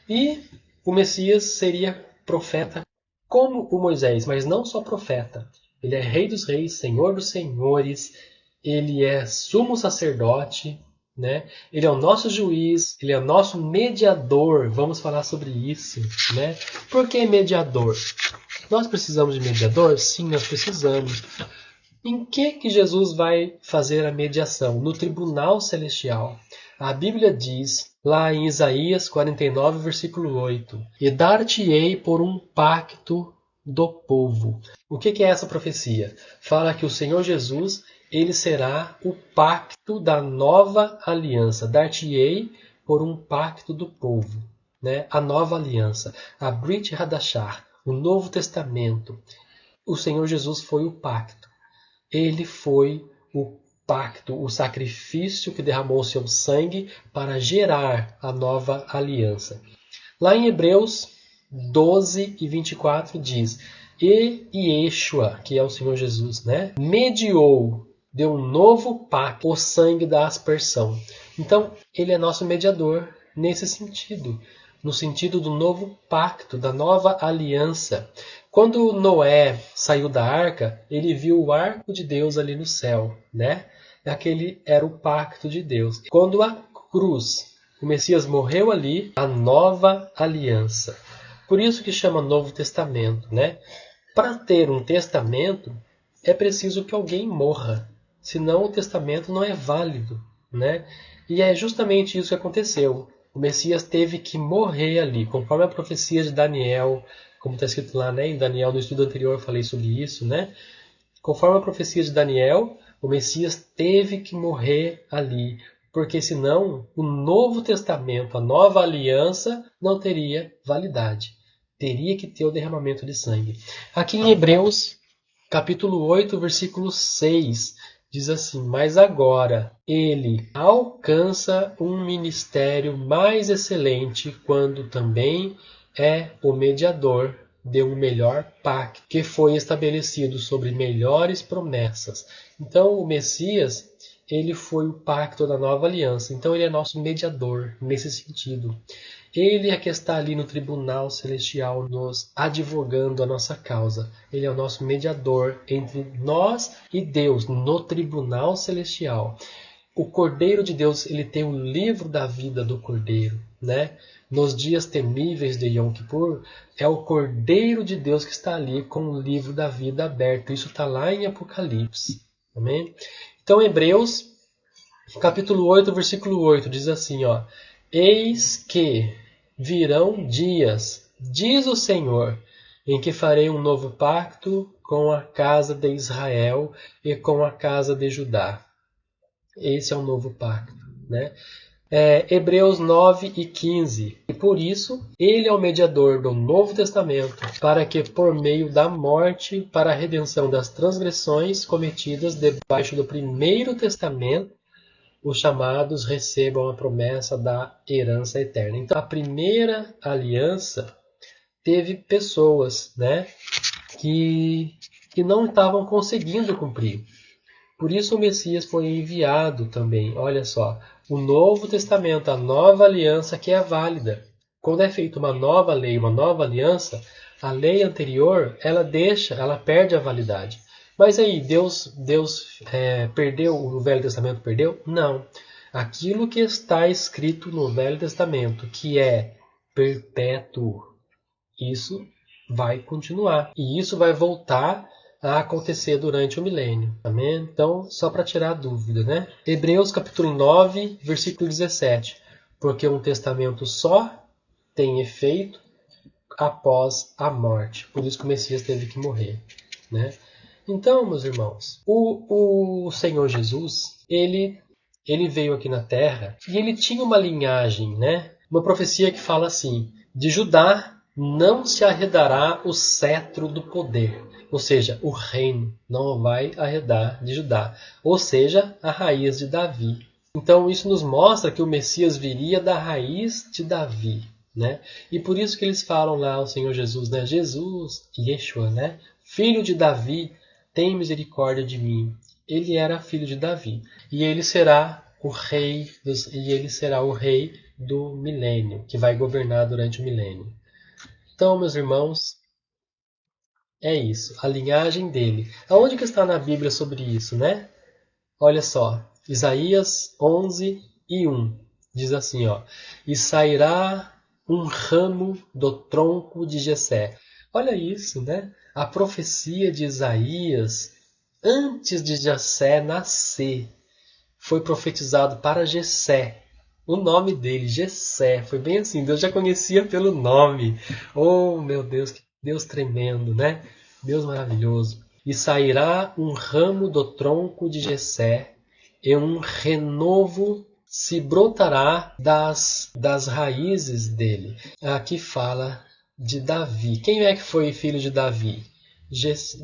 E o Messias seria profeta como o Moisés, mas não só profeta. Ele é Rei dos Reis, Senhor dos Senhores, ele é sumo sacerdote, né? Ele é o nosso juiz, ele é o nosso mediador. Vamos falar sobre isso, né? Por que mediador? Nós precisamos de mediador? Sim, nós precisamos. Em que Jesus vai fazer a mediação? No tribunal celestial. A Bíblia diz, lá em Isaías 49, versículo 8, e dar-te-ei por um pacto do povo. O que é essa profecia? Fala que o Senhor Jesus, ele será o pacto da nova aliança. Dar-te-ei por um pacto do povo, né? A nova aliança, a Brit Hadashah, o Novo Testamento. O Senhor Jesus foi o pacto. Ele foi o pacto, o sacrifício que derramou seu sangue para gerar a nova aliança. Lá em Hebreus 12:24 diz: e Yeshua, que é o Senhor Jesus, né, mediou, deu um novo pacto, o sangue da aspersão. Então, ele é nosso mediador nesse sentido, no sentido do novo pacto, da nova aliança. Quando Noé saiu da arca, ele viu o arco de Deus ali no céu, né? Aquele era o pacto de Deus. Quando a cruz, o Messias morreu ali, a nova aliança. Por isso que chama Novo Testamento, né? Para ter um testamento, é preciso que alguém morra, senão o testamento não é válido, né? E é justamente isso que aconteceu. O Messias teve que morrer ali, conforme a profecia de Daniel, como está escrito lá, né? Em Daniel, no estudo anterior eu falei sobre isso, né? Conforme a profecia de Daniel, o Messias teve que morrer ali, porque senão o Novo Testamento, a nova aliança, não teria validade. Teria que ter o derramamento de sangue. Aqui em Hebreus, capítulo 8, versículo 6, diz assim: mas agora ele alcança um ministério mais excelente quando também é o mediador de um melhor pacto, que foi estabelecido sobre melhores promessas. Então o Messias, ele foi o pacto da nova aliança. Então ele é nosso mediador nesse sentido. Ele é que está ali no tribunal celestial nos advogando a nossa causa. Ele é o nosso mediador entre nós e Deus no tribunal celestial. O Cordeiro de Deus, ele tem o livro da vida do Cordeiro, né? Nos dias temíveis de Yom Kippur, é o Cordeiro de Deus que está ali com o livro da vida aberto. Isso está lá em Apocalipse. Amém? Então, Hebreus, capítulo 8, versículo 8, diz assim, ó: eis que virão dias, diz o Senhor, em que farei um novo pacto com a casa de Israel e com a casa de Judá. Esse é o novo pacto, né? Hebreus 9:15. E por isso, ele é o mediador do Novo Testamento, para que por meio da morte, para a redenção das transgressões cometidas debaixo do primeiro testamento, os chamados recebam a promessa da herança eterna. Então, a primeira aliança teve pessoas, né, que não estavam conseguindo cumprir. Por isso o Messias foi enviado também. Olha só, o Novo Testamento, a nova aliança que é válida. Quando é feita uma nova lei, uma nova aliança, a lei anterior, ela perde a validade. Mas aí, Deus perdeu, o Velho Testamento perdeu? Não. Aquilo que está escrito no Velho Testamento, que é perpétuo, isso vai continuar. E isso vai voltar a acontecer durante o milênio. Amém? Então, só para tirar a dúvida, né? Hebreus capítulo 9, versículo 17. Porque um testamento só tem efeito após a morte. Por isso que o Messias teve que morrer, né? Então, meus irmãos, o Senhor Jesus, ele veio aqui na Terra e ele tinha uma linhagem, né? Uma profecia que fala assim: de Judá não se arredará o cetro do poder. Ou seja, o reino não vai arredar de Judá. Ou seja, a raiz de Davi. Então isso nos mostra que o Messias viria da raiz de Davi, né? E por isso que eles falam lá ao Senhor Jesus, né? Jesus, Yeshua, né? Filho de Davi, tem misericórdia de mim. Ele era filho de Davi. E ele será o rei do milênio, que vai governar durante o milênio. Então, meus irmãos, é isso, a linhagem dele. Aonde que está na Bíblia sobre isso, né? Olha só, Isaías 11 e 1. Diz assim, ó: e sairá um ramo do tronco de Jessé. Olha isso, né? A profecia de Isaías, antes de Jessé nascer, foi profetizado para Jessé. O nome dele, Jessé, foi bem assim, Deus já conhecia pelo nome. Oh, meu Deus, que Deus tremendo, né? Deus maravilhoso. E sairá um ramo do tronco de Jessé, e um renovo se brotará das raízes dele. Aqui fala de Davi. Quem é que foi filho de Davi?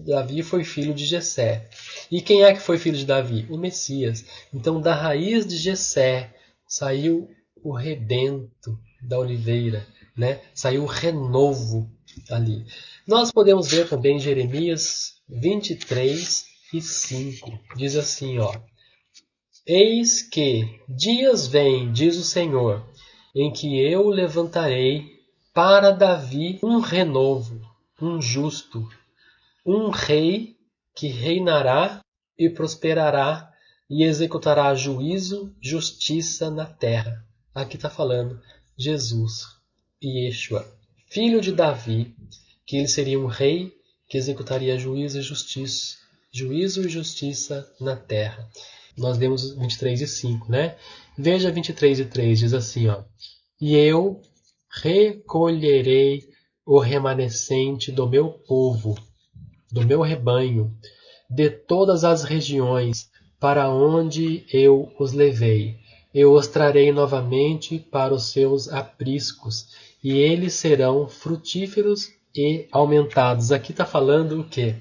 Davi foi filho de Jessé. E quem é que foi filho de Davi? O Messias. Então, da raiz de Jessé saiu o rebento da oliveira, né? Saiu o renovo ali. Nós podemos ver também Jeremias 23 e 5. Diz assim, ó: eis que dias vêm, diz o Senhor, em que eu levantarei para Davi um renovo, um justo, um rei que reinará e prosperará e executará juízo, justiça na terra. Aqui está falando Jesus, Yeshua, filho de Davi, que ele seria um rei que executaria juízo e justiça na terra. Nós lemos 23 e 5, né? Veja 23 e 3, diz assim, ó: e eu recolherei o remanescente do meu povo, do meu rebanho, de todas as regiões para onde eu os levei. Eu os trarei novamente para os seus apriscos, e eles serão frutíferos e aumentados. Aqui está falando o quê?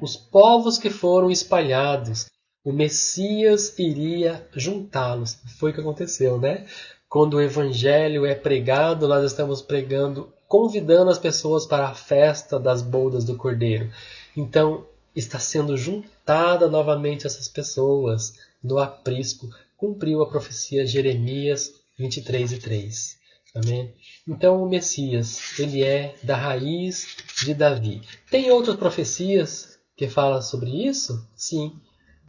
Os povos que foram espalhados, o Messias iria juntá-los. Foi o que aconteceu, né? Quando o evangelho é pregado, nós estamos pregando, convidando as pessoas para a festa das bodas do Cordeiro. Então, está sendo juntada novamente essas pessoas no aprisco. Cumpriu a profecia Jeremias 23 e 3. Amém? Então, o Messias, ele é da raiz de Davi. Tem outras profecias que falam sobre isso? Sim.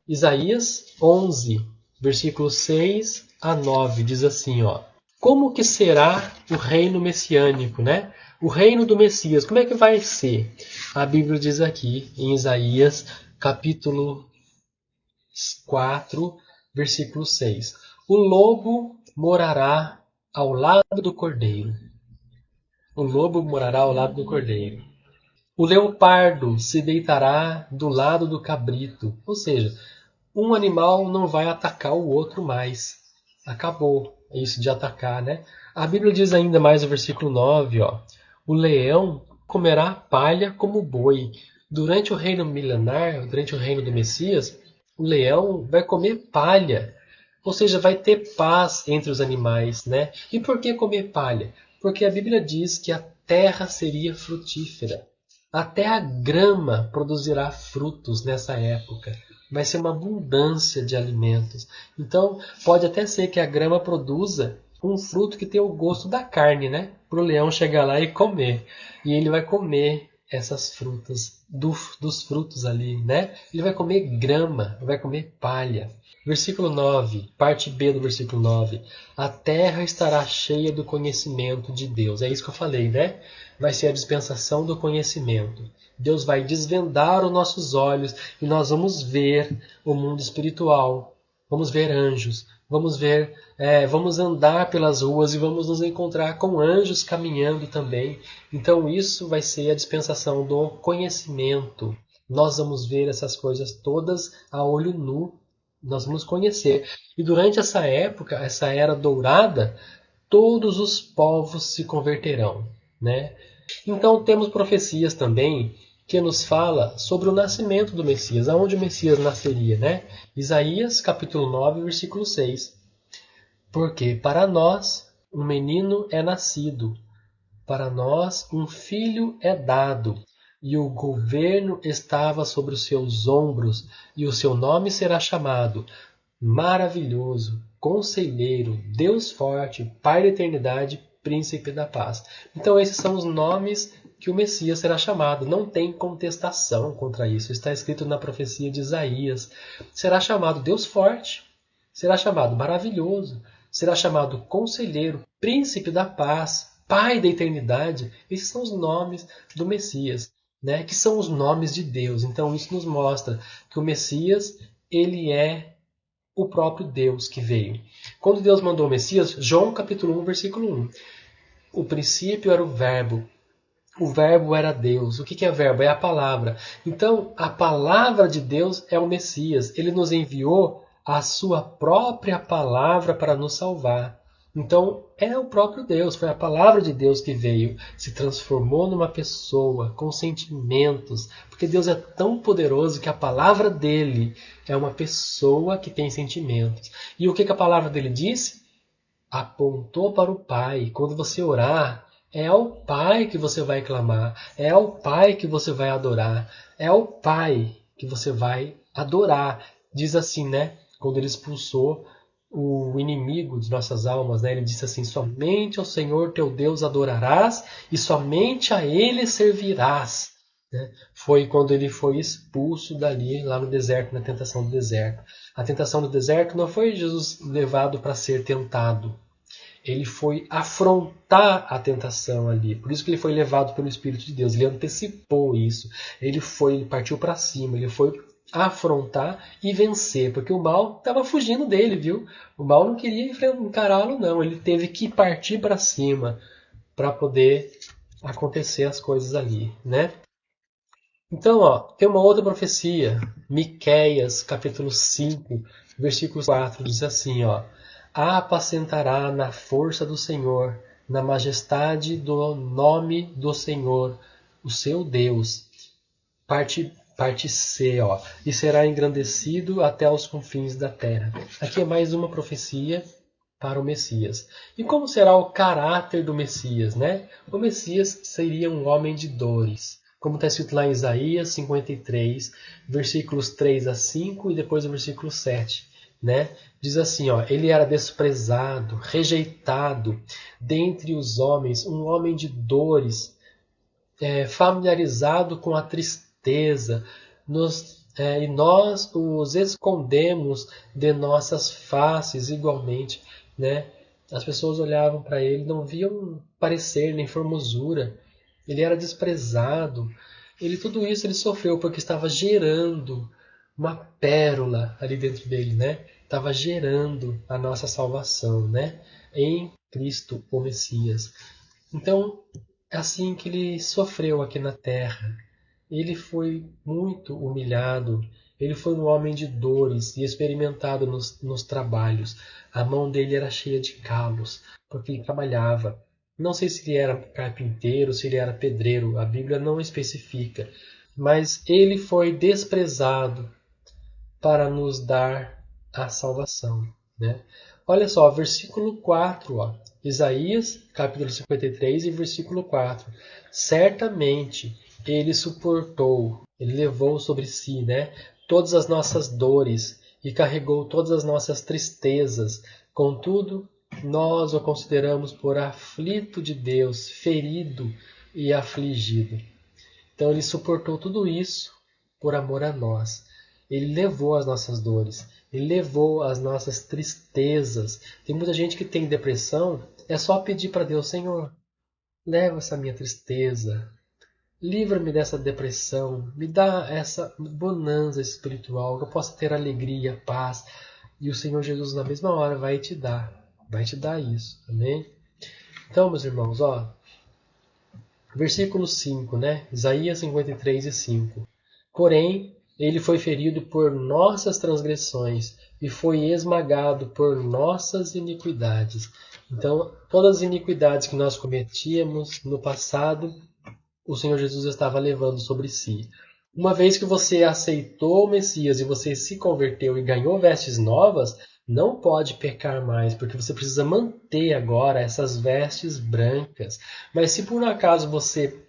Isaías 11, versículos 6 a 9, diz assim, ó: como que será o reino messiânico, né? O reino do Messias, como é que vai ser? A Bíblia diz aqui, em Isaías, capítulo 4, versículo 6. O lobo morará ao lado do cordeiro. O lobo morará ao lado do cordeiro. O leopardo se deitará do lado do cabrito. Ou seja, um animal não vai atacar o outro mais. Acabou isso de atacar, né? A Bíblia diz ainda mais no versículo 9, ó: o leão comerá palha como boi. Durante o reino milenar, durante o reino do Messias, o leão vai comer palha. Ou seja, vai ter paz entre os animais, né? E por que comer palha? Porque a Bíblia diz que a terra seria frutífera. Até a grama produzirá frutos nessa época. vai ser uma abundância de alimentos. Então, pode até ser que a grama produza um fruto que tem o gosto da carne, né? Para o leão chegar lá e comer. E ele vai comer essas frutas, dos frutos ali, né? Ele vai comer grama, vai comer palha. Versículo 9, parte B do versículo 9. A terra estará cheia do conhecimento de Deus. É isso que eu falei, né? Vai ser a dispensação do conhecimento. Deus vai desvendar os nossos olhos e nós vamos ver o mundo espiritual. Vamos ver anjos, vamos andar pelas ruas e vamos nos encontrar com anjos caminhando também. Então isso vai ser a dispensação do conhecimento. Nós vamos ver essas coisas todas a olho nu. Nós vamos conhecer. E durante essa época, essa era dourada, todos os povos se converterão, né? Então temos profecias também que nos fala sobre o nascimento do Messias, aonde o Messias nasceria, né? Isaías, capítulo 9, versículo 6. Porque para nós um menino é nascido, para nós um filho é dado, e o governo estava sobre os seus ombros, e o seu nome será chamado Maravilhoso, Conselheiro, Deus Forte, Pai da Eternidade, Príncipe da Paz. Então esses são os nomes que o Messias será chamado. Não tem contestação contra isso. Está escrito na profecia de Isaías. Será chamado Deus Forte, será chamado Maravilhoso, será chamado Conselheiro, Príncipe da Paz, Pai da Eternidade. Esses são os nomes do Messias, né? Que são os nomes de Deus. Então isso nos mostra que o Messias, ele é o próprio Deus que veio. Quando Deus mandou o Messias, João capítulo 1, versículo 1. O princípio era o verbo era Deus. O que é verbo? É a palavra. Então, a palavra de Deus é o Messias. Ele nos enviou a sua própria palavra para nos salvar. Então, é o próprio Deus, foi a palavra de Deus que veio, se transformou numa pessoa com sentimentos, porque Deus é tão poderoso que a palavra dele é uma pessoa que tem sentimentos. E o que a palavra dele disse? Apontou para o Pai. Quando você orar, é ao Pai que você vai clamar, é ao Pai que você vai adorar, é ao Pai que você vai adorar. Diz assim, né? Quando ele expulsou o inimigo de nossas almas, né? Ele disse assim: somente ao Senhor teu Deus adorarás e somente a Ele servirás. Né? Foi quando ele foi expulso dali, lá no deserto, na tentação do deserto. A tentação do deserto não foi Jesus levado para ser tentado. Ele foi afrontar a tentação ali. Por isso que ele foi levado pelo Espírito de Deus. Ele antecipou isso. Ele partiu para cima. Ele foi afrontar e vencer, porque o mal estava fugindo dele, viu? O mal não queria encará-lo, não. Ele teve que partir para cima para poder acontecer as coisas ali, né? Então, ó, tem uma outra profecia, Miqueias, capítulo 5, versículo 4, diz assim, ó: apacentará na força do Senhor, na majestade do nome do Senhor, o seu Deus. Parte C, ó, e será engrandecido até os confins da terra. Aqui é mais uma profecia para o Messias. E como será o caráter do Messias, né? O Messias seria um homem de dores, como está escrito lá em Isaías 53, versículos 3 a 5 e depois o versículo 7. Né? Diz assim, ó, ele era desprezado, rejeitado dentre os homens, um homem de dores, familiarizado com a tristeza, e nós os escondemos de nossas faces igualmente. Né? As pessoas olhavam para ele, não viam parecer nem formosura. Ele era desprezado. Tudo isso ele sofreu porque estava gerando uma pérola ali dentro dele, né? Estava gerando a nossa salvação, né? Em Cristo, o Messias. Então, é assim que ele sofreu aqui na terra. Ele foi muito humilhado. Ele foi um homem de dores e experimentado nos trabalhos. A mão dele era cheia de calos, porque ele trabalhava. Não sei se ele era carpinteiro, se ele era pedreiro, a Bíblia não especifica. Mas ele foi desprezado para nos dar a salvação. Né? Olha só, versículo 4, ó, Isaías, capítulo 53 e versículo 4. Certamente ele suportou, ele levou sobre si, né, todas as nossas dores e carregou todas as nossas tristezas. Contudo, nós o consideramos por aflito de Deus, ferido e afligido. Então ele suportou tudo isso por amor a nós. Ele levou as nossas dores, ele levou as nossas tristezas. Tem muita gente que tem depressão, é só pedir para Deus: Senhor, leva essa minha tristeza, livra-me dessa depressão, me dá essa bonança espiritual, que eu possa ter alegria, paz. E o Senhor Jesus, na mesma hora, vai te dar isso. Amém? Então, meus irmãos, versículo 5, né? Isaías 53 e 5. Porém, ele foi ferido por nossas transgressões e foi esmagado por nossas iniquidades. Então, todas as iniquidades que nós cometíamos no passado, o Senhor Jesus estava levando sobre si. Uma vez que você aceitou o Messias e você se converteu e ganhou vestes novas, não pode pecar mais, porque você precisa manter agora essas vestes brancas. Mas se por um acaso você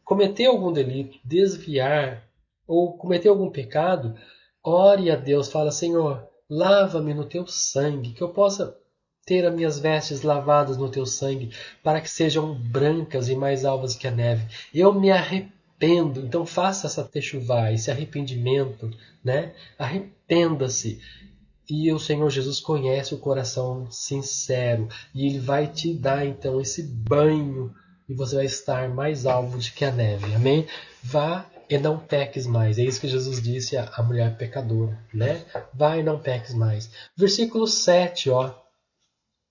cometer algum delito, desviar ou cometer algum pecado, ore a Deus, fala: Senhor, lava-me no teu sangue, que eu possa ter as minhas vestes lavadas no teu sangue, para que sejam brancas e mais alvas que a neve. Eu me arrependo. Então faça essa techuvá, esse arrependimento, né? Arrependa-se. E o Senhor Jesus conhece o coração sincero, e Ele vai te dar então esse banho, e você vai estar mais alvo de que a neve. Amém? Vá e não peques mais. É isso que Jesus disse à mulher pecadora, né? Vá e não peques mais. Versículo 7,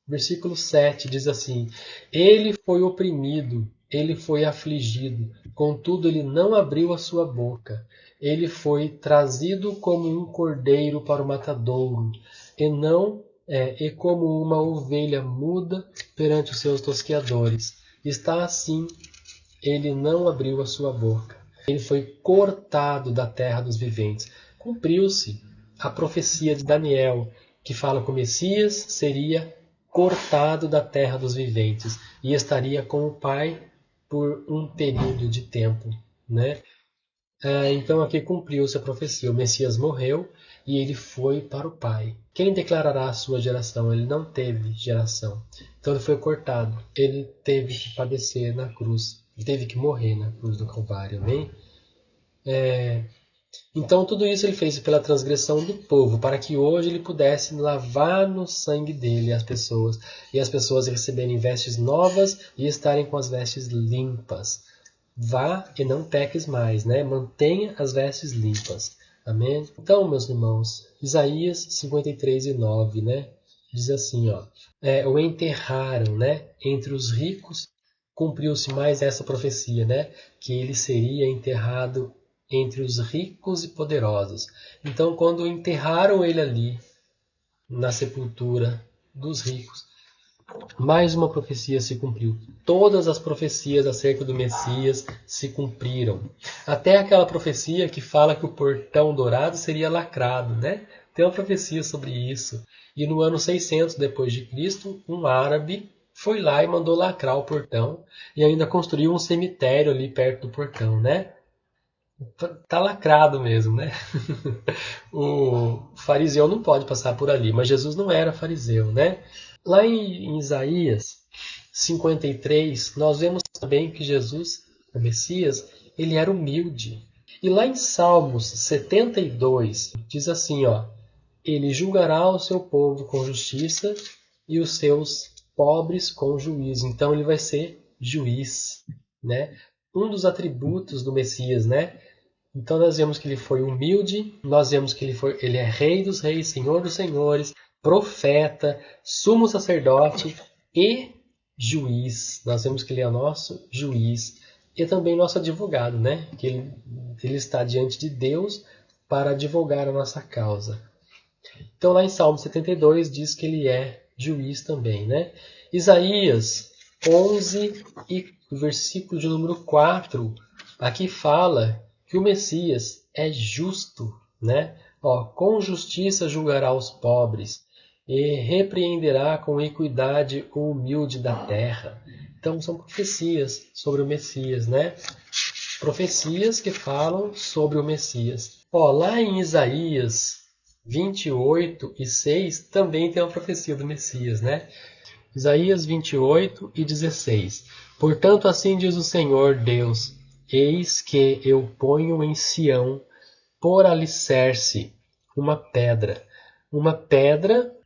Versículo 7 diz assim: Ele foi oprimido, ele foi afligido, contudo ele não abriu a sua boca. Ele foi trazido como um cordeiro para o matadouro, e como uma ovelha muda perante os seus tosqueadores. Está assim, ele não abriu a sua boca. Ele foi cortado da terra dos viventes. Cumpriu-se a profecia de Daniel, que fala que o Messias seria cortado da terra dos viventes e estaria com o Pai por um período de tempo, né? Então aqui cumpriu-se a profecia. O Messias morreu e ele foi para o Pai. Quem declarará a sua geração? Ele não teve geração. Então ele foi cortado. Ele teve que padecer na cruz. Ele teve que morrer na cruz do Calvário. Amém? Então tudo isso ele fez pela transgressão do povo, para que hoje ele pudesse lavar no sangue dele as pessoas, e as pessoas receberem vestes novas e estarem com as vestes limpas. Vá e não peques mais, né? Mantenha as vestes limpas. Amém? Então, meus irmãos, Isaías 53 e 9, né? Diz assim, o enterraram, né? Entre os ricos, cumpriu-se mais essa profecia, né? Que ele seria enterrado entre os ricos e poderosos. Então, quando enterraram ele ali, na sepultura dos ricos, mais uma profecia se cumpriu. Todas as profecias acerca do Messias se cumpriram. Até aquela profecia que fala que o portão dourado seria lacrado, né? Tem uma profecia sobre isso. E no ano 600 depois de Cristo, um árabe foi lá e mandou lacrar o portão e ainda construiu um cemitério ali perto do portão, né? Tá lacrado mesmo, né? O fariseu não pode passar por ali, mas Jesus não era fariseu, né? Lá em Isaías 53, nós vemos também que Jesus, o Messias, ele era humilde. E lá em Salmos 72, diz assim, ele julgará o seu povo com justiça e os seus pobres com juízo. Então ele vai ser juiz, né? Um dos atributos do Messias, né? Então nós vemos que ele foi humilde, nós vemos que ele é rei dos reis, senhor dos senhores, profeta, sumo sacerdote e juiz. Nós vemos que ele é nosso juiz e também nosso advogado, né? Que ele está diante de Deus para advogar a nossa causa. Então lá em Salmo 72 diz que ele é juiz também, né? Isaías 11 e versículo de número 4, aqui fala que o Messias é justo, né? Com justiça julgará os pobres e repreenderá com equidade o humilde da terra. Então são profecias sobre o Messias, né? Profecias que falam sobre o Messias. Ó, lá em Isaías 28:6 também tem uma profecia do Messias, né? Isaías 28:16. Portanto, assim diz o Senhor Deus: Eis que eu ponho em Sião por alicerce uma pedra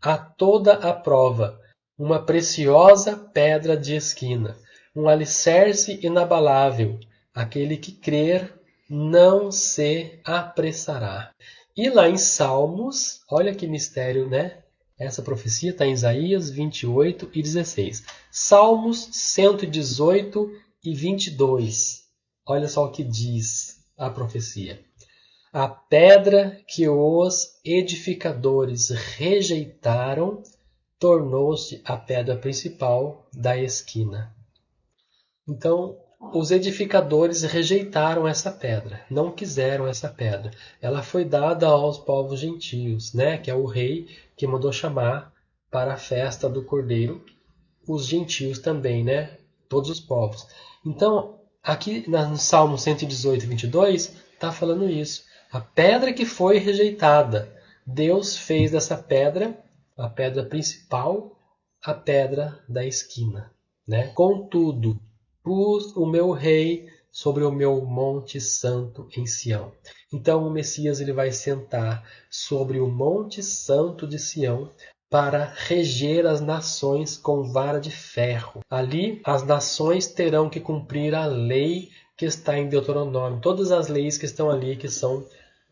a toda a prova, uma preciosa pedra de esquina, um alicerce inabalável. Aquele que crer não se apressará. E lá em Salmos, olha que mistério, né? Essa profecia está em Isaías 28:16. Salmos 118:22. Olha só o que diz a profecia. A pedra que os edificadores rejeitaram tornou-se a pedra principal da esquina. Então, os edificadores rejeitaram essa pedra, não quiseram essa pedra. Ela foi dada aos povos gentios, né? Que é o rei que mandou chamar para a festa do Cordeiro os gentios também, né? Todos os povos. Então, aqui no Salmo 118:22, está falando isso. A pedra que foi rejeitada, Deus fez dessa pedra, a pedra principal, a pedra da esquina, né? Contudo, pus o meu rei sobre o meu monte santo em Sião. Então o Messias ele vai sentar sobre o monte santo de Sião para reger as nações com vara de ferro. Ali as nações terão que cumprir a lei que está em Deuteronômio, todas as leis que estão ali que são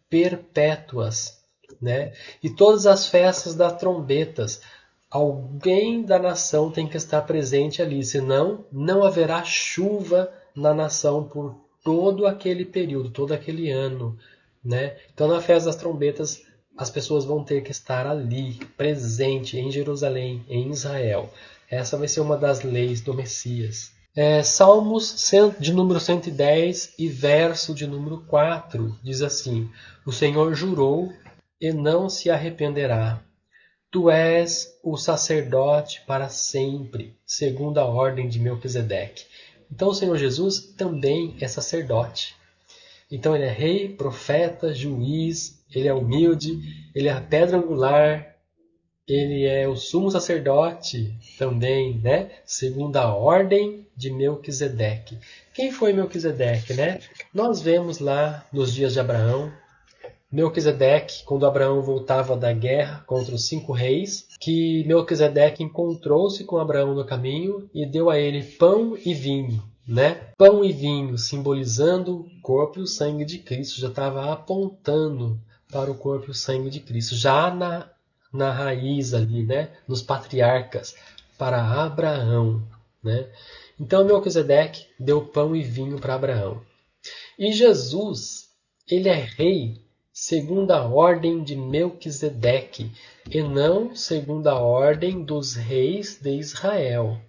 perpétuas, né? E todas as festas das trombetas, alguém da nação tem que estar presente ali, senão não haverá chuva na nação por todo aquele período, todo aquele ano, né? Então na festa das trombetas as pessoas vão ter que estar ali, presente em Jerusalém, em Israel. Essa vai ser uma das leis do Messias. Salmos de número 110 e verso de número 4 diz assim: O Senhor jurou e não se arrependerá. Tu és o sacerdote para sempre, segundo a ordem de Melquisedeque. Então o Senhor Jesus também é sacerdote. Então ele é rei, profeta, juiz, ele é humilde, ele é a pedra angular, ele é o sumo sacerdote também, né? Segundo a ordem de Melquisedeque. Quem foi Melquisedeque, né? Nós vemos lá nos dias de Abraão, Melquisedeque, quando Abraão voltava da guerra contra os 5 reis, que Melquisedeque encontrou-se com Abraão no caminho e deu a ele pão e vinho, né? Pão e vinho simbolizando o corpo e o sangue de Cristo, já estava apontando para o corpo e o sangue de Cristo, já na raiz ali, né? Nos patriarcas, para Abraão, né? Então Melquisedeque deu pão e vinho para Abraão. E Jesus, ele é rei segundo a ordem de Melquisedeque, e não segundo a ordem dos reis de Israel.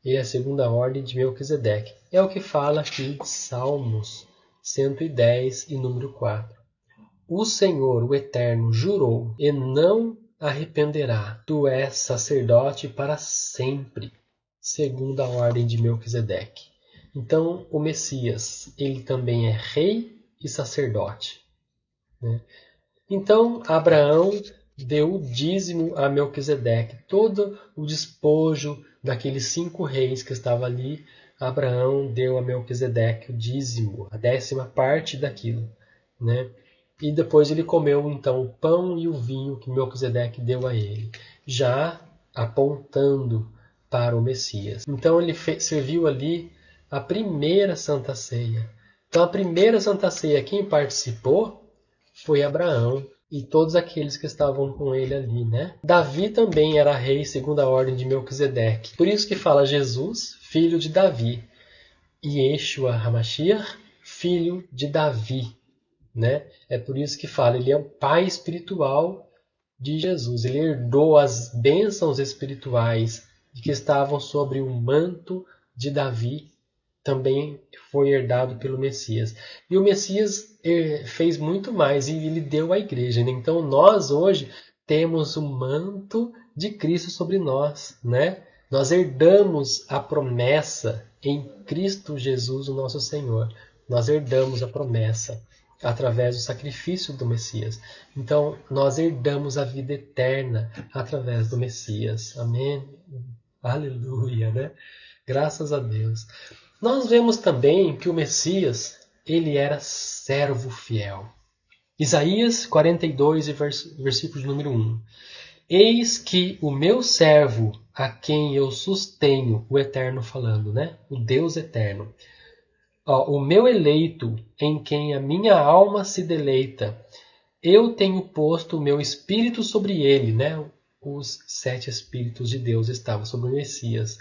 Ele é segundo a ordem de Melquisedeque. É o que fala aqui Salmos 110 e número 4. O Senhor, o Eterno, jurou e não arrependerá. Tu és sacerdote para sempre, segundo a ordem de Melquisedeque. Então, o Messias, ele também é rei e sacerdote. Né? Então, Abraão deu o dízimo a Melquisedeque, todo o despojo daqueles 5 reis que estavam ali. Abraão deu a Melquisedeque o dízimo, a 10ª parte daquilo, né? E depois ele comeu então o pão e o vinho que Melquisedeque deu a ele, já apontando para o Messias. Então ele serviu ali a primeira Santa Ceia. Então a primeira Santa Ceia, quem participou foi Abraão e todos aqueles que estavam com ele ali, né? Davi também era rei segundo a ordem de Melquisedeque. Por isso que fala Jesus, filho de Davi, e Yeshua HaMashiach, filho de Davi, né? É por isso que fala, ele é o pai espiritual de Jesus. Ele herdou as bênçãos espirituais que estavam sobre o manto de Davi, também foi herdado pelo Messias. E o Messias fez muito mais e ele deu à igreja. Né? Então nós hoje temos o manto de Cristo sobre nós, né? Nós herdamos a promessa em Cristo Jesus, o nosso Senhor. Nós herdamos a promessa. através do sacrifício do Messias. Então, nós herdamos a vida eterna através do Messias. Amém? Aleluia, né? Graças a Deus. Nós vemos também que o Messias, ele era servo fiel. Isaías 42, versículo de número 1. Eis que o meu servo, a quem eu sustenho, o Eterno falando, né? O Deus eterno. O meu eleito, em quem a minha alma se deleita, eu tenho posto o meu espírito sobre ele, né? Os 7 espíritos de Deus estavam sobre o Messias,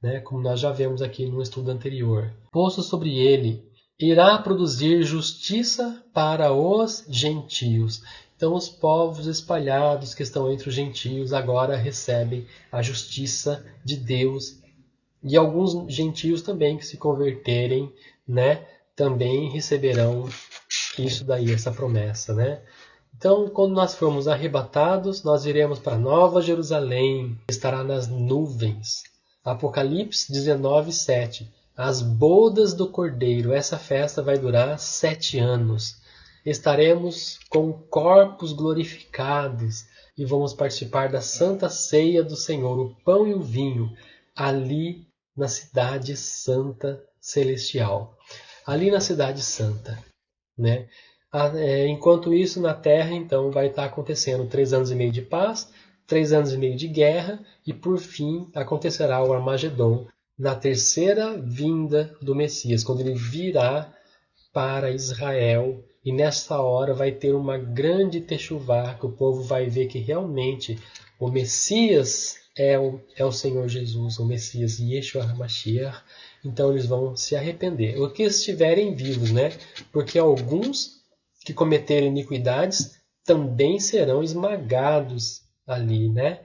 né? Como nós já vemos aqui no estudo anterior. Posto sobre ele, irá produzir justiça para os gentios. Então os povos espalhados que estão entre os gentios agora recebem a justiça de Deus. E alguns gentios também que se converterem, né, também receberão isso daí, essa promessa, né? Então, quando nós formos arrebatados, nós iremos para Nova Jerusalém, que estará nas nuvens. Apocalipse 19, 7. As bodas do Cordeiro. Essa festa vai durar 7 anos. Estaremos com corpos glorificados e vamos participar da Santa Ceia do Senhor, o pão e o vinho, ali na Cidade Santa Celestial. Ali na Cidade Santa, né? Enquanto isso, na Terra, então, vai estar acontecendo 3 anos e meio de paz, 3 anos e meio de guerra, e por fim acontecerá o Armagedon, na terceira vinda do Messias, quando ele virá para Israel, e nessa hora vai ter uma grande techuvá, que o povo vai ver que realmente o Messias é o Senhor Jesus, o Messias, Yeshua HaMashiach. Então eles vão se arrepender. Os que estiverem vivos, né? Porque alguns que cometerem iniquidades também serão esmagados ali, né?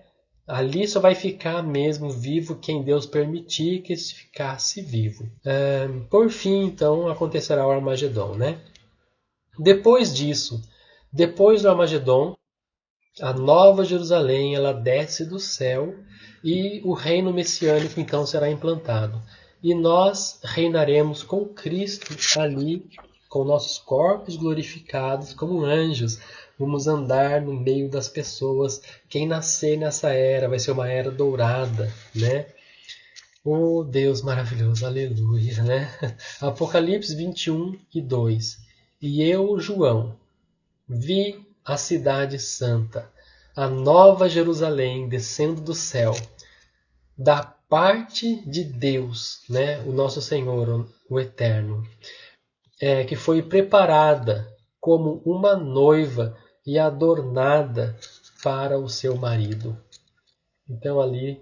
Ali só vai ficar mesmo vivo quem Deus permitir que ficasse vivo. Por fim, então, acontecerá o Armagedon, né? Depois disso, depois do Armagedon, a Nova Jerusalém, ela desce do céu e o reino messiânico então será implantado. E nós reinaremos com Cristo ali, com nossos corpos glorificados como anjos. Vamos andar no meio das pessoas. Quem nascer nessa era vai ser uma era dourada, né? Oh, Deus maravilhoso, aleluia, né? Apocalipse 21 e 2. E eu, João, vi a cidade santa, a nova Jerusalém descendo do céu, da parte de Deus, né? O nosso Senhor, o Eterno, que foi preparada como uma noiva e adornada para o seu marido. Então ali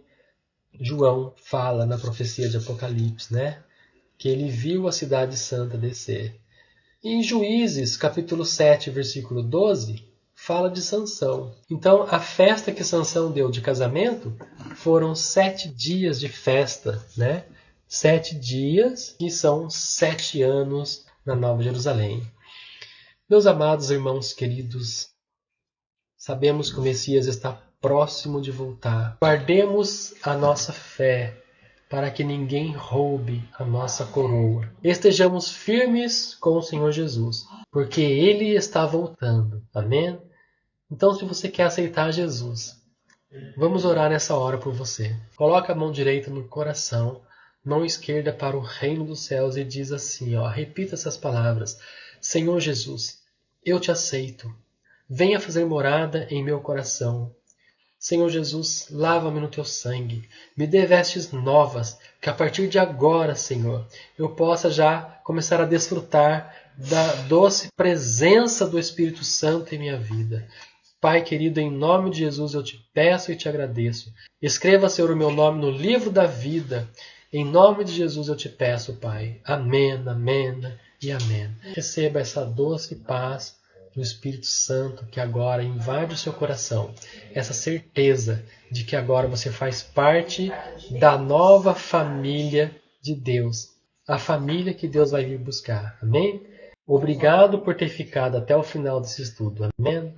João fala na profecia de Apocalipse, né? Que ele viu a cidade santa descer. E em Juízes, capítulo 7, versículo 12, fala de Sansão. Então, a festa que Sansão deu de casamento foram 7 dias de festa, né? 7 dias, que são 7 anos na Nova Jerusalém. Meus amados irmãos queridos, sabemos que o Messias está próximo de voltar. Guardemos a nossa fé para que ninguém roube a nossa coroa. Estejamos firmes com o Senhor Jesus, porque Ele está voltando. Amém? Então, se você quer aceitar Jesus, vamos orar nessa hora por você. Coloca a mão direita no coração, mão esquerda para o reino dos céus e diz assim, repita essas palavras. Senhor Jesus, eu te aceito. Venha fazer morada em meu coração. Senhor Jesus, lava-me no teu sangue, me dê vestes novas, que a partir de agora, Senhor, eu possa já começar a desfrutar da doce presença do Espírito Santo em minha vida. Pai querido, em nome de Jesus eu te peço e te agradeço. Escreva, Senhor, o meu nome no livro da vida. Em nome de Jesus eu te peço, Pai. Amém, amém e amém. Receba essa doce paz do Espírito Santo que agora invade o seu coração. Essa certeza de que agora você faz parte da nova família de Deus. A família que Deus vai vir buscar. Amém? Obrigado por ter ficado até o final desse estudo. Amém?